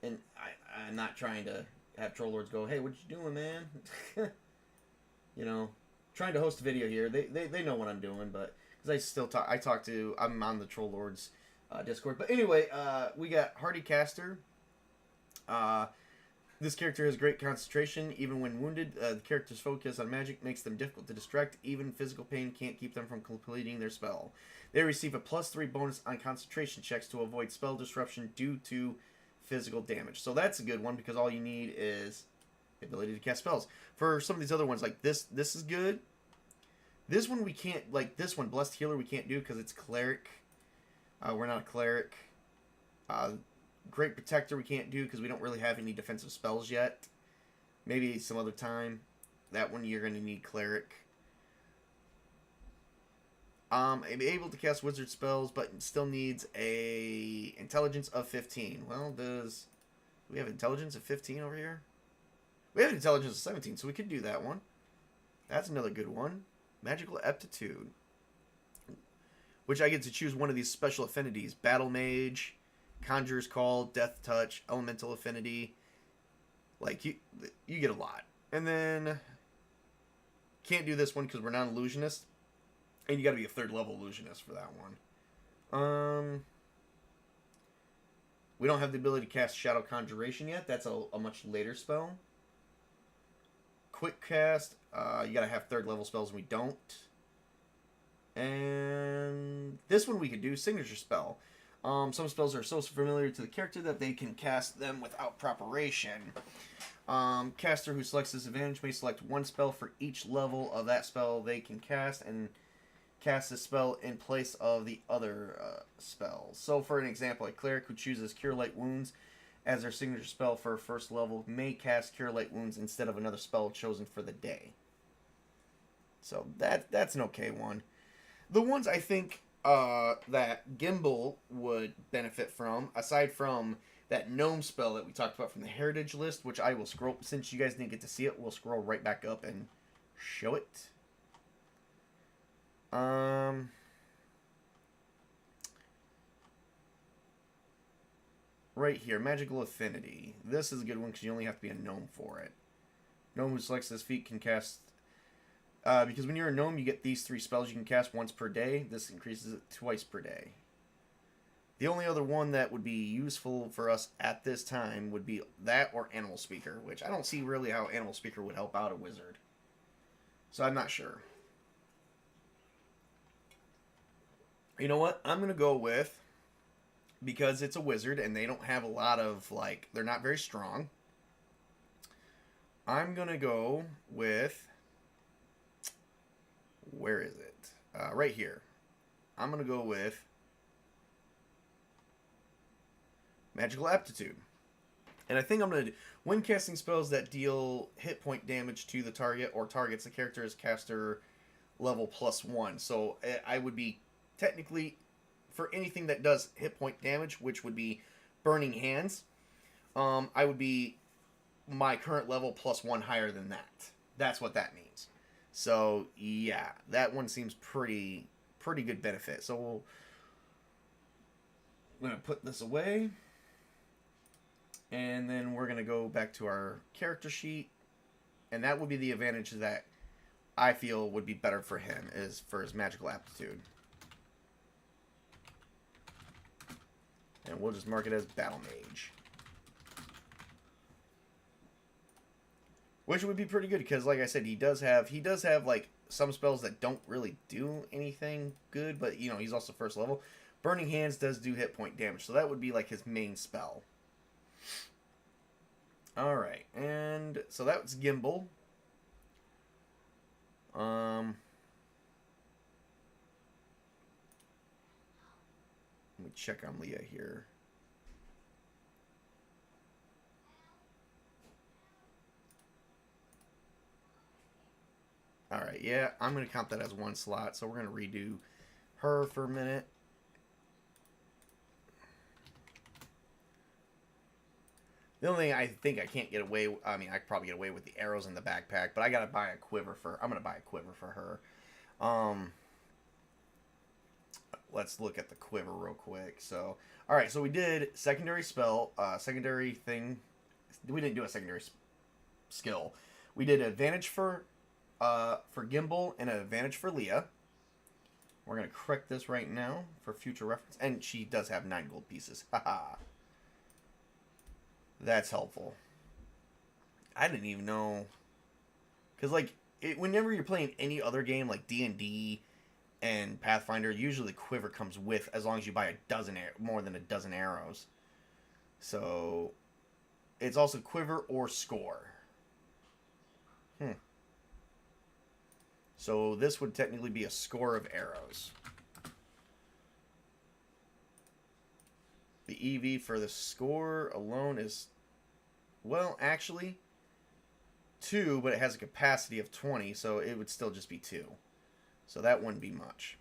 Speaker 1: I'm not trying to have troll lords go, "Hey, what you doing, man?" You know, trying to host a video here. They know what I'm doing, but because I still talk, I'm on the troll lords Discord. But anyway, we got Hardy Caster. This character has great concentration, even when wounded. The character's focus on magic makes them difficult to distract. Even physical pain can't keep them from completing their spell. They receive a +3 bonus on concentration checks to avoid spell disruption due to physical damage. So that's a good one because all you need is the ability to cast spells. For some of these other ones, like this is good. This one we can't, like this one, Blessed Healer, we can't do because it's Cleric. We're not a Cleric. Great Protector we can't do because we don't really have any defensive spells yet. Maybe some other time. That one you're going to need Cleric. I'm able to cast wizard spells, but it still needs a intelligence of 15. Well, do we have intelligence of 15 over here? We have intelligence of 17, so we could do that one. That's another good one. Magical Aptitude. Which I get to choose one of these special affinities. Battle Mage, Conjurer's Call, Death Touch, Elemental Affinity. Like, you get a lot. And then, can't do this one because we're not an illusionist. And you got to be a 3rd level illusionist for that one. We don't have the ability to cast Shadow Conjuration yet. That's a much later spell. Quick Cast. You got to have 3rd level spells, and we don't. And this one we could do. Signature Spell. Some spells are so familiar to the character that they can cast them without preparation. Caster who selects this advantage may select one spell for each level of that spell they can cast and cast a spell in place of the other spells. So, for an example, a cleric who chooses Cure Light Wounds as their signature spell for 1st level may cast Cure Light Wounds instead of another spell chosen for the day. So, that's an okay one. The ones I think that Gimbal would benefit from, aside from that gnome spell that we talked about from the heritage list, which I will scroll, since you guys didn't get to see it, we'll scroll right back up and show it. Right here, Magical Affinity. This is a good one because you only have to be a gnome for it. Gnome who selects this feat can cast... because when you're a gnome, you get these 3 spells you can cast once per day. This increases it twice per day. The only other one that would be useful for us at this time would be that or Animal Speaker, which I don't see really how Animal Speaker would help out a wizard. So I'm not sure. You know what? I'm going to go with, because it's a wizard and they don't have a lot of, like, they're not very strong. I'm going to go with, where is it? Right here. I'm going to go with Magical Aptitude. And I think I'm going to do, when casting spells that deal hit point damage to the target or targets the character as caster level +1. So I would be technically, for anything that does hit point damage, which would be Burning Hands, I would be my current level +1 higher than that. That's what that means. So, yeah, that one seems pretty good benefit. So, I'm going to put this away. And then we're going to go back to our character sheet. And that would be the advantage that I feel would be better for him, is for his Magical Aptitude. And we'll just mark it as Battle Mage. Which would be pretty good, because like I said, he does have like some spells that don't really do anything good, but you know, he's also 1st level. Burning Hands does do hit point damage, so that would be like his main spell. Alright, and so that was Gimbal. Let me check on Leah here. Alright, yeah, I'm going to count that as 1 slot, so we're going to redo her for a minute. The only thing I think I can't get away, I mean, I could probably get away with the arrows in the backpack, but I gotta buy a quiver for, I'm gonna buy a quiver for her. Let's look at the quiver real quick. So, alright, so we did secondary spell, secondary thing. We didn't do a secondary skill. We did advantage for Gimbal and an advantage for Leah. We're going to correct this right now for future reference. And she does have 9 gold pieces. Haha. That's helpful. I didn't even know. Because, like, whenever you're playing any other game, like D&D and Pathfinder, usually the quiver comes with, as long as you buy more than a dozen arrows. So, it's also quiver or score. So this would technically be a score of arrows. The EV for the score alone is, well, actually 2, but it has a capacity of 20, so it would still just be 2. So that wouldn't be much.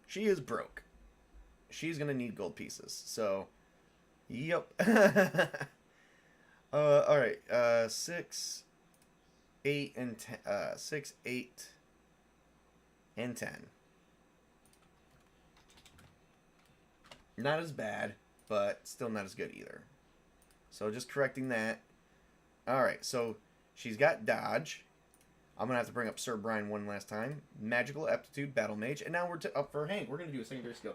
Speaker 1: She is broke. She's going to need gold pieces. So, yep. Alright. 6, 8, and 10. 6, 8, and 10. Not as bad, but still not as good either. So just correcting that. Alright, so she's got dodge. I'm going to have to bring up Sir Brian one last time. Magical aptitude, battle mage. And now we're up for Hank. We're going to do a secondary skill.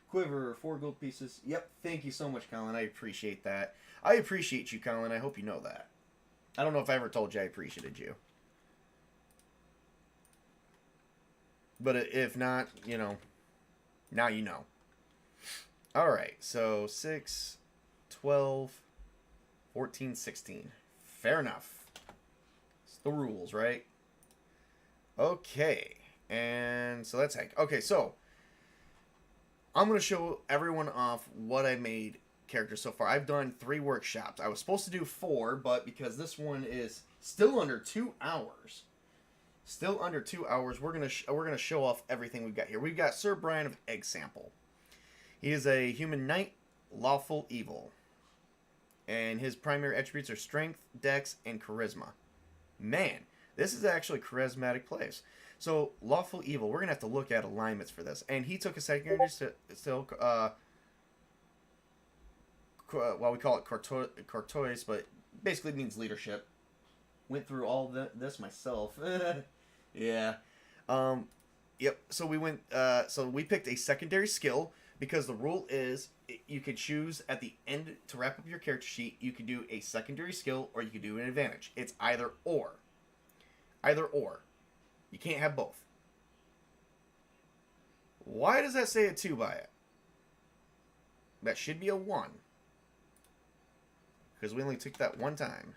Speaker 1: Quiver, 4 gold pieces. Yep, thank you so much, Colin. I appreciate that. I appreciate you, Colin. I hope you know that. I don't know if I ever told you I appreciated you. But if not, you know, now you know. Alright, so 6, 12, 14, 16. Fair enough. It's the rules, right? Okay. And so that's Hank. Okay, so I'm going to show everyone off what I made characters so far. I've done 3 workshops. I was supposed to do 4, but because this one is still under 2 hours, we're gonna show off everything we've got here. We've got Sir Brian of Egg Sample. He is a human knight, lawful evil, and his primary attributes are strength, dex, and charisma. Man, this is actually a charismatic place. So lawful evil, we're gonna have to look at alignments for this. And he took a secondary still. Well, we call it Cartois, but basically means leadership. Went through all this myself. Yeah. Yep. So we went. So we picked a secondary skill because the rule is you could choose at the end to wrap up your character sheet. You could do a secondary skill or you could do an advantage. It's either or. Either or. You can't have both. Why does that say a 2 by it? That should be a 1. Because we only took that one time.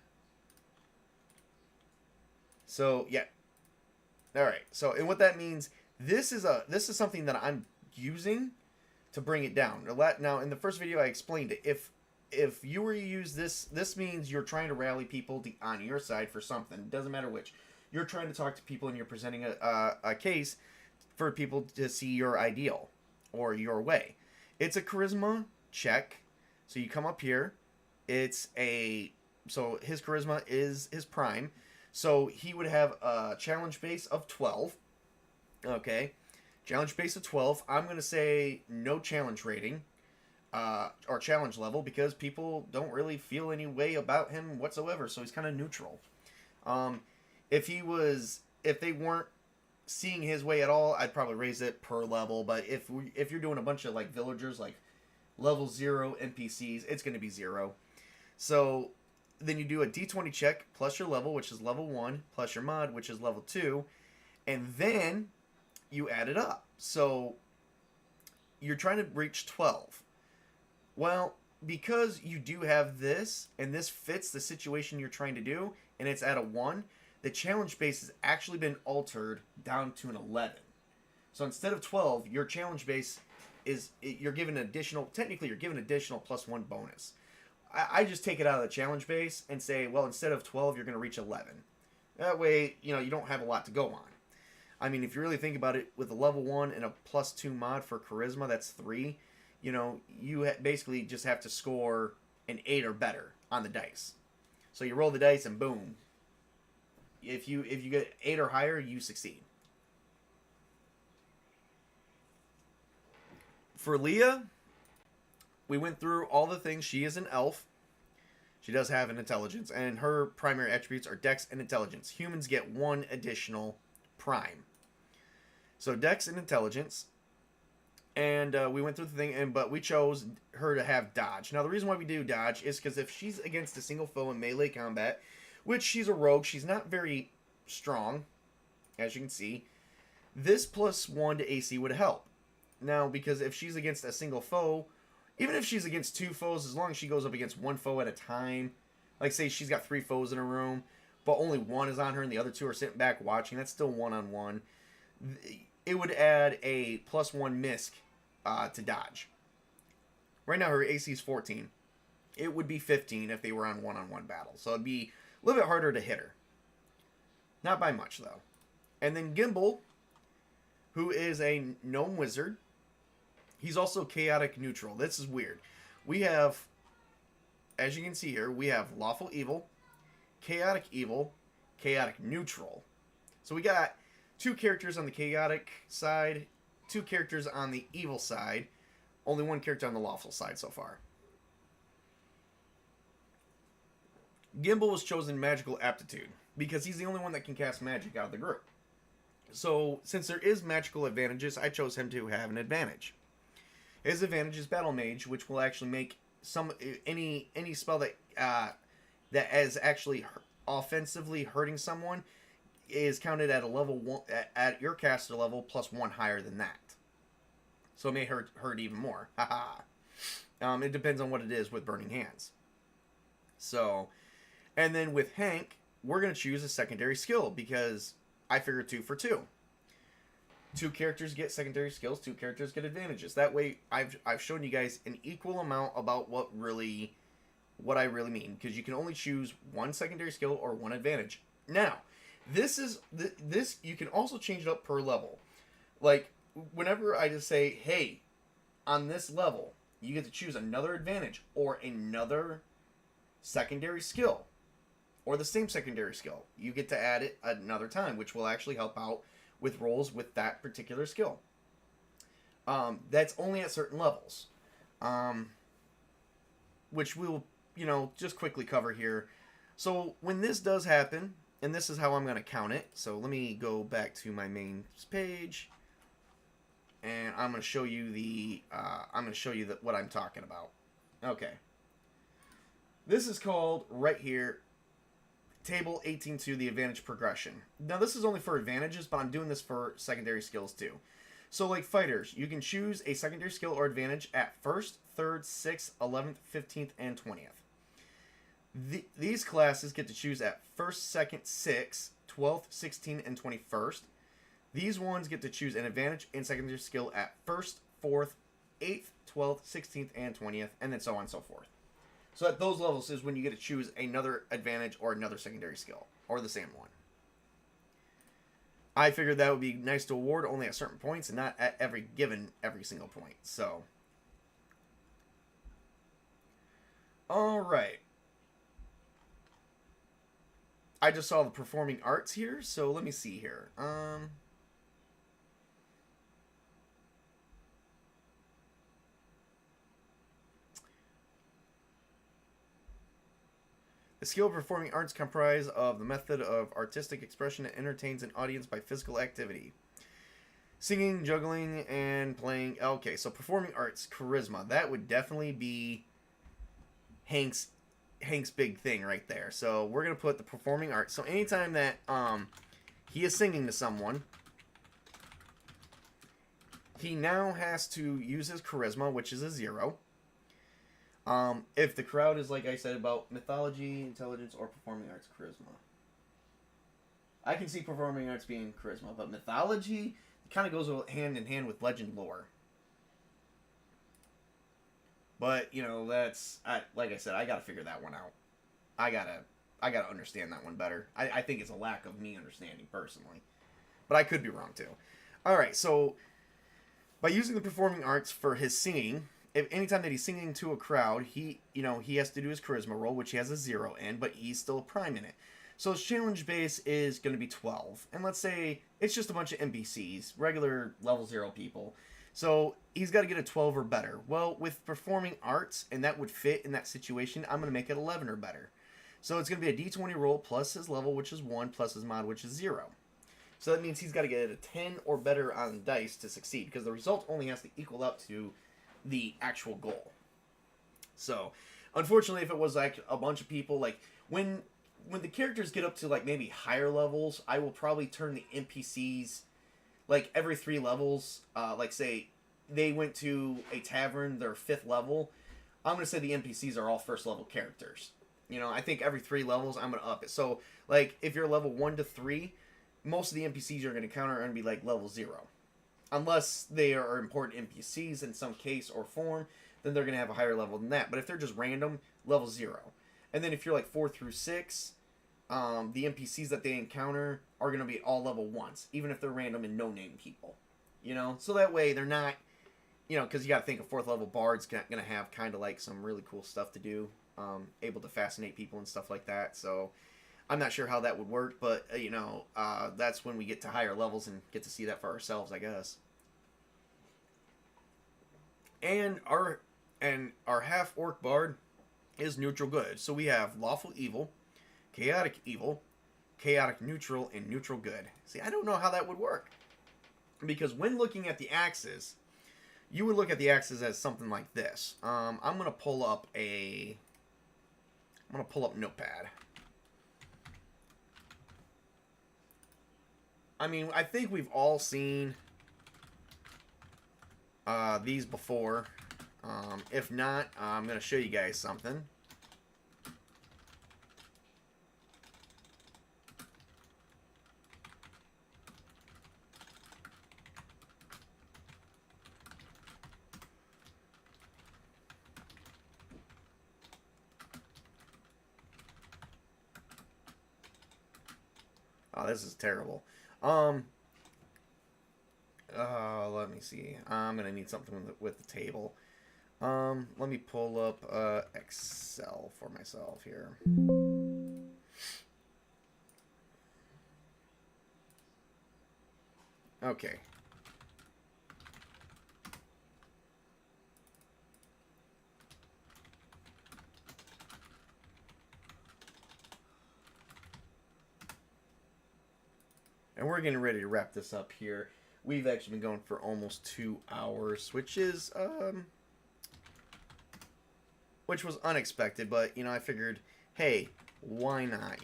Speaker 1: So, yeah. Alright, so, and what that means, this is something that I'm using to bring it down. Now, in the first video, I explained it. If you were to use this means you're trying to rally people on your side for something. It doesn't matter which. You're trying to talk to people and you're presenting a case for people to see your ideal or your way. It's a charisma check. So you come up here. So his charisma is his prime. So he would have a challenge base of 12. Okay. Challenge base of 12. I'm going to say no challenge rating. Or challenge level because people don't really feel any way about him whatsoever. So he's kind of neutral. If they weren't seeing his way at all, I'd probably raise it per level. But if you're doing a bunch of like villagers, like level 0 NPCs, it's going to be 0. So then you do a d20 check plus your level, which is level 1, plus your mod, which is level 2, and then you add it up. So you're trying to reach 12. Well, because you do have this, and this fits the situation you're trying to do, and it's at a 1, the challenge base has actually been altered down to an 11. So instead of 12, your challenge base you're given additional plus 1 bonus. I just take it out of the challenge base and say, well, instead of 12, you're going to reach 11. That way, you don't have a lot to go on. I mean, if you really think about it, with a level 1 and a plus 2 mod for charisma, that's 3. you know, basically just have to score an 8 or better on the dice. So you roll the dice and boom. If you get 8 or higher, you succeed. For Leah, we went through all the things. She is an elf. She does have an intelligence, and her primary attributes are Dex and Intelligence. Humans get 1 additional prime. So Dex and Intelligence, and we went through the thing, but we chose her to have Dodge. Now the reason why we do Dodge is because if she's against a single foe in melee combat, which she's a rogue, she's not very strong, as you can see, this +1 to AC would help. Now, because if she's against a single foe, even if she's against 2 foes, as long as she goes up against 1 foe at a time, like say she's got 3 foes in a room, but only 1 is on her and the other 2 are sitting back watching, that's still 1-on-1. It would add a +1 misc to dodge. Right now her AC is 14. It would be 15 if they were on 1-on-1 battle. So it'd be a little bit harder to hit her. Not by much though. And then Gimbal, who is a Gnome Wizard. He's also chaotic neutral. This is weird. We have, as you can see here, we have lawful evil, chaotic neutral. So we got 2 characters on the chaotic side, 2 characters on the evil side, only 1 character on the lawful side so far. Gimbal was chosen magical aptitude because he's the only one that can cast magic out of the group. So since there is magical advantages, I chose him to have an advantage. His advantage is Battle Mage, which will actually make any spell that is actually offensively hurting someone is counted at a level 1 at your caster level +1 higher than that. So it may hurt even more. Haha. It depends on what it is with Burning Hands. So, and then with Hank, we're gonna choose a secondary skill because I figured 2 for 2. 2 characters get secondary skills, 2 characters get advantages. That way, I've shown you guys an equal amount about what I really mean, because you can only choose 1 secondary skill or 1 advantage. Now, this you can also change it up per level. Like whenever I just say, "Hey, on this level, you get to choose another advantage or another secondary skill, or the same secondary skill," you get to add it another time, which will actually help out with rolls with that particular skill. That's only at certain levels, which we'll, just quickly cover here. So when this does happen, and this is how I'm going to count it. So let me go back to my main page, and I'm going to show you what I'm talking about. Okay. This is called right here, Table 18.2, the advantage progression. Now this is only for advantages, but I'm doing this for secondary skills too. So like fighters, you can choose a secondary skill or advantage at 1st, 3rd, 6th, 11th, 15th, and 20th. These classes get to choose at 1st, 2nd, 6th, 12th, 16th, and 21st. These ones get to choose an advantage and secondary skill at 1st, 4th, 8th, 12th, 16th, and 20th, and then so on and so forth. So at those levels is when you get to choose another advantage or another secondary skill, or the same one. I figured that would be nice to award only at certain points and not at every single point. So, alright. I just saw the performing arts here, so let me see here. The skill of performing arts comprise of the method of artistic expression that entertains an audience by physical activity. Singing, juggling, and playing. Okay, so performing arts, charisma. That would definitely be Hank's big thing right there. So we're going to put the performing arts. So anytime that he is singing to someone, he now has to use his charisma, which is a 0. If the crowd is, like I said, about mythology, intelligence, or performing arts, charisma. I can see performing arts being charisma, but mythology kind of goes hand in hand with legend lore. But, that's, like I said, I gotta figure that one out. I gotta understand that one better. I think it's a lack of me understanding, personally. But I could be wrong, too. Alright, so, by using the performing arts for his singing, if anytime that he's singing to a crowd, he has to do his charisma roll, which he has a 0 in, but he's still a prime in it. So his challenge base is going to be 12. And let's say it's just a bunch of NPCs, regular level 0 people. So he's got to get a 12 or better. Well, with performing arts, and that would fit in that situation, I'm going to make it 11 or better. So it's going to be a d20 roll plus his level, which is 1, plus his mod, which is 0. So that means he's got to get a 10 or better on dice to succeed, because the result only has to equal out to the actual goal. So, unfortunately, if it was like a bunch of people, like when the characters get up to like maybe higher levels, I will probably turn the NPCs like every 3 levels. Like say they went to a tavern, their 5th level. I'm gonna say the NPCs are all 1st level characters. I think every 3 levels I'm gonna up it. So like if you're level 1 to 3, most of the NPCs you're gonna encounter are gonna be like level 0. Unless they are important NPCs in some case or form, then they're going to have a higher level than that. But if they're just random, level 0. And then if you're like 4 through 6, the NPCs that they encounter are going to be all level 1s, even if they're random and no-name people. So that way they're not, because you got to think a 4th level bard's going to have kind of like some really cool stuff to do, able to fascinate people and stuff like that. So I'm not sure how that would work, but, that's when we get to higher levels and get to see that for ourselves, I guess. And our half-orc bard is neutral good. So we have lawful evil, chaotic neutral, and neutral good. See, I don't know how that would work. Because when looking at the axes, you would look at the axes as something like this. I'm going to pull up Notepad. I mean, I think we've all seen these before. If not, I'm going to show you guys something. Oh, this is terrible. Let me see. I'm gonna need something with the table. Let me pull up Excel for myself here. Okay. And we're getting ready to wrap this up here. We've actually been going for almost 2 hours, which was unexpected, but, I figured, hey, why not,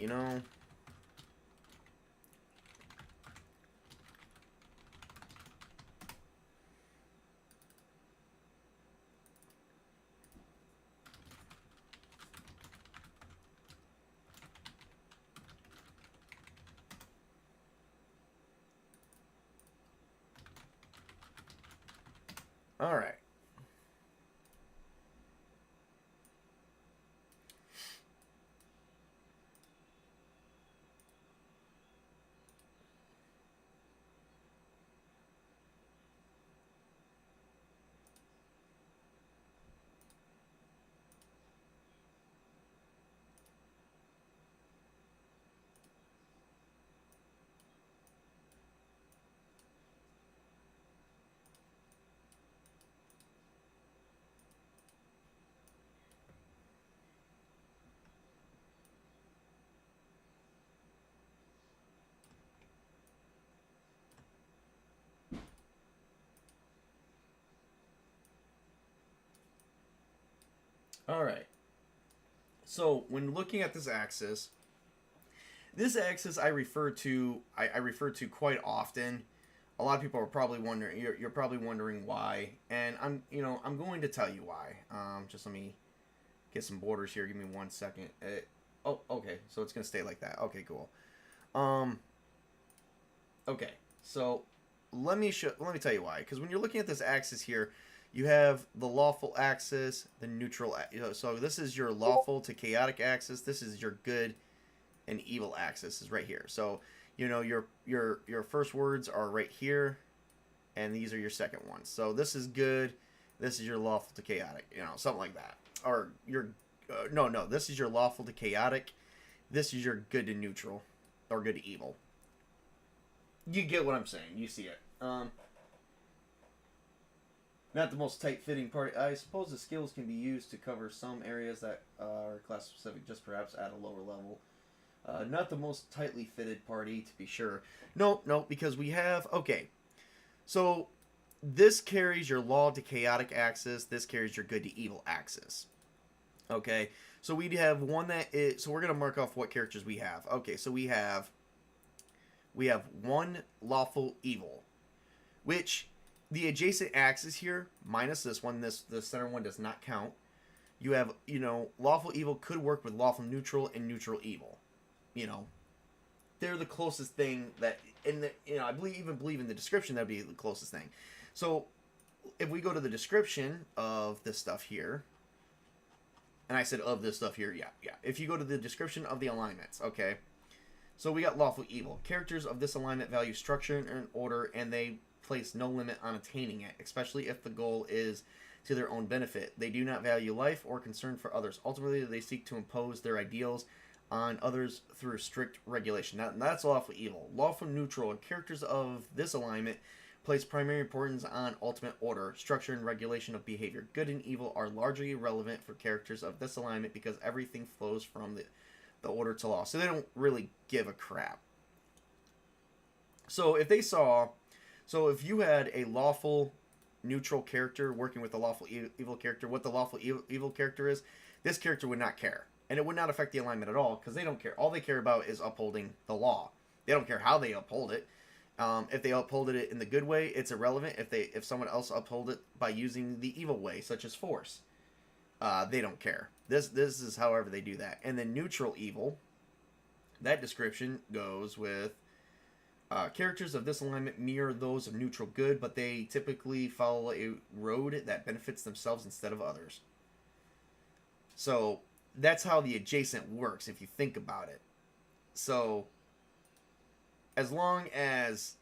Speaker 1: All right. All right. So when looking at this axis I refer to quite often. A lot of people are probably wondering. You're probably wondering why, and I'm going to tell you why. Just let me get some borders here. Give me 1 second. Oh, okay. So it's gonna stay like that. Okay, cool. Okay. So let me tell you why. Because when you're looking at this axis here, you have the lawful axis, the neutral. So this is your lawful to chaotic axis. This is your good and evil axis is right here. So your first words are right here, and these are your second ones. So this is good, This is your lawful to chaotic, you know, something like that. Or your no, this is your lawful to chaotic. This is your good to neutral, or good to evil. You get what I'm saying. You see it. Not the most tight-fitting party. I suppose the skills can be used to cover some areas that are class-specific, just perhaps at a lower level. Not the most tightly fitted party, to be sure. No, because we have... Okay, so this carries your law to chaotic axis. This carries your good to evil axis. Okay, so we have one that is... So we're going to mark off what characters we have. Okay, so we have one lawful evil, which... The adjacent axis here, minus this one, the center one does not count. You have, you know, lawful evil could work with lawful neutral and neutral evil. You know, they're the closest thing that, in the, you know, I even believe in the description that'd be the closest thing. So, if we go to the description of this stuff here, and I said of this stuff here, yeah. If you go to the description of the alignments, okay. So we got lawful evil. Characters of this alignment value structure and order, and they place no limit on attaining it, especially if the goal is to their own benefit. They do not value life or concern for others. Ultimately, they seek to impose their ideals on others through strict regulation. Now, that's lawful evil. Lawful neutral. Characters of this alignment place primary importance on ultimate order, structure, and regulation of behavior. Good and evil are largely irrelevant for characters of this alignment because everything flows from the order to law. So they don't really give a crap. So if they saw... So if you had a lawful neutral character working with a lawful evil character, what the lawful evil character is, this character would not care. And it would not affect the alignment at all, because they don't care. All they care about is upholding the law. They don't care how they uphold it. If they upholded it in the good way, it's irrelevant. If someone else uphold it by using the evil way, such as force, they don't care. This is however they do that. And then neutral evil, that description goes with... characters of this alignment mirror those of neutral good, but they typically follow a road that benefits themselves instead of others. So that's how the adjacent works, if you think about it. So as long as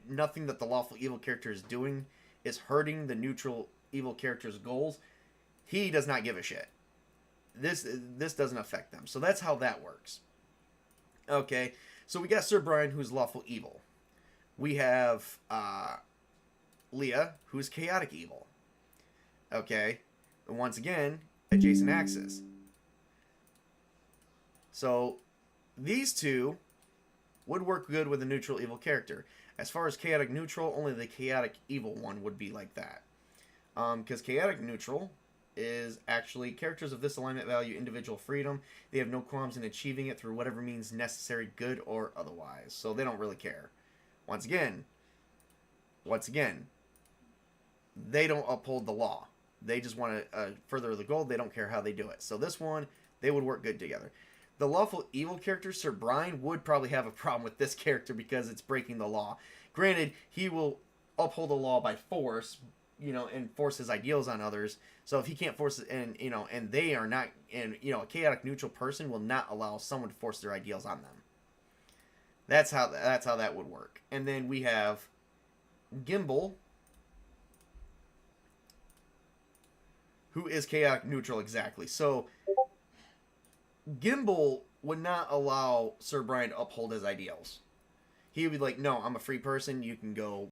Speaker 1: nothing that the lawful evil character is doing is hurting the neutral evil character's goals, he does not give a shit. This doesn't affect them. So that's how that works. Okay, so we got Sir Brian, who's lawful evil. We have Leah, who's chaotic evil. Okay, and once again, adjacent axis. So these two would work good with a neutral evil character. As far as chaotic neutral, only the chaotic evil one would be like that. Because chaotic neutral is actually characters of this alignment value individual freedom. They have no qualms in achieving it through whatever means necessary, good or otherwise. So they don't really care. Once again, they don't uphold the law. They just want to further the goal. They don't care how they do it. So this one, they would work good together. The lawful evil character, Sir Brian, would probably have a problem with this character because it's breaking the law. Granted, he will uphold the law by force, you know, and force his ideals on others. So if he can't force it, and you know, and they are not, and you know, a chaotic neutral person will not allow someone to force their ideals on them. That's how that would work. And then we have Gimbal, who is chaotic neutral exactly. So Gimbal would not allow Sir Brian to uphold his ideals. He would be like, no, I'm a free person. You can go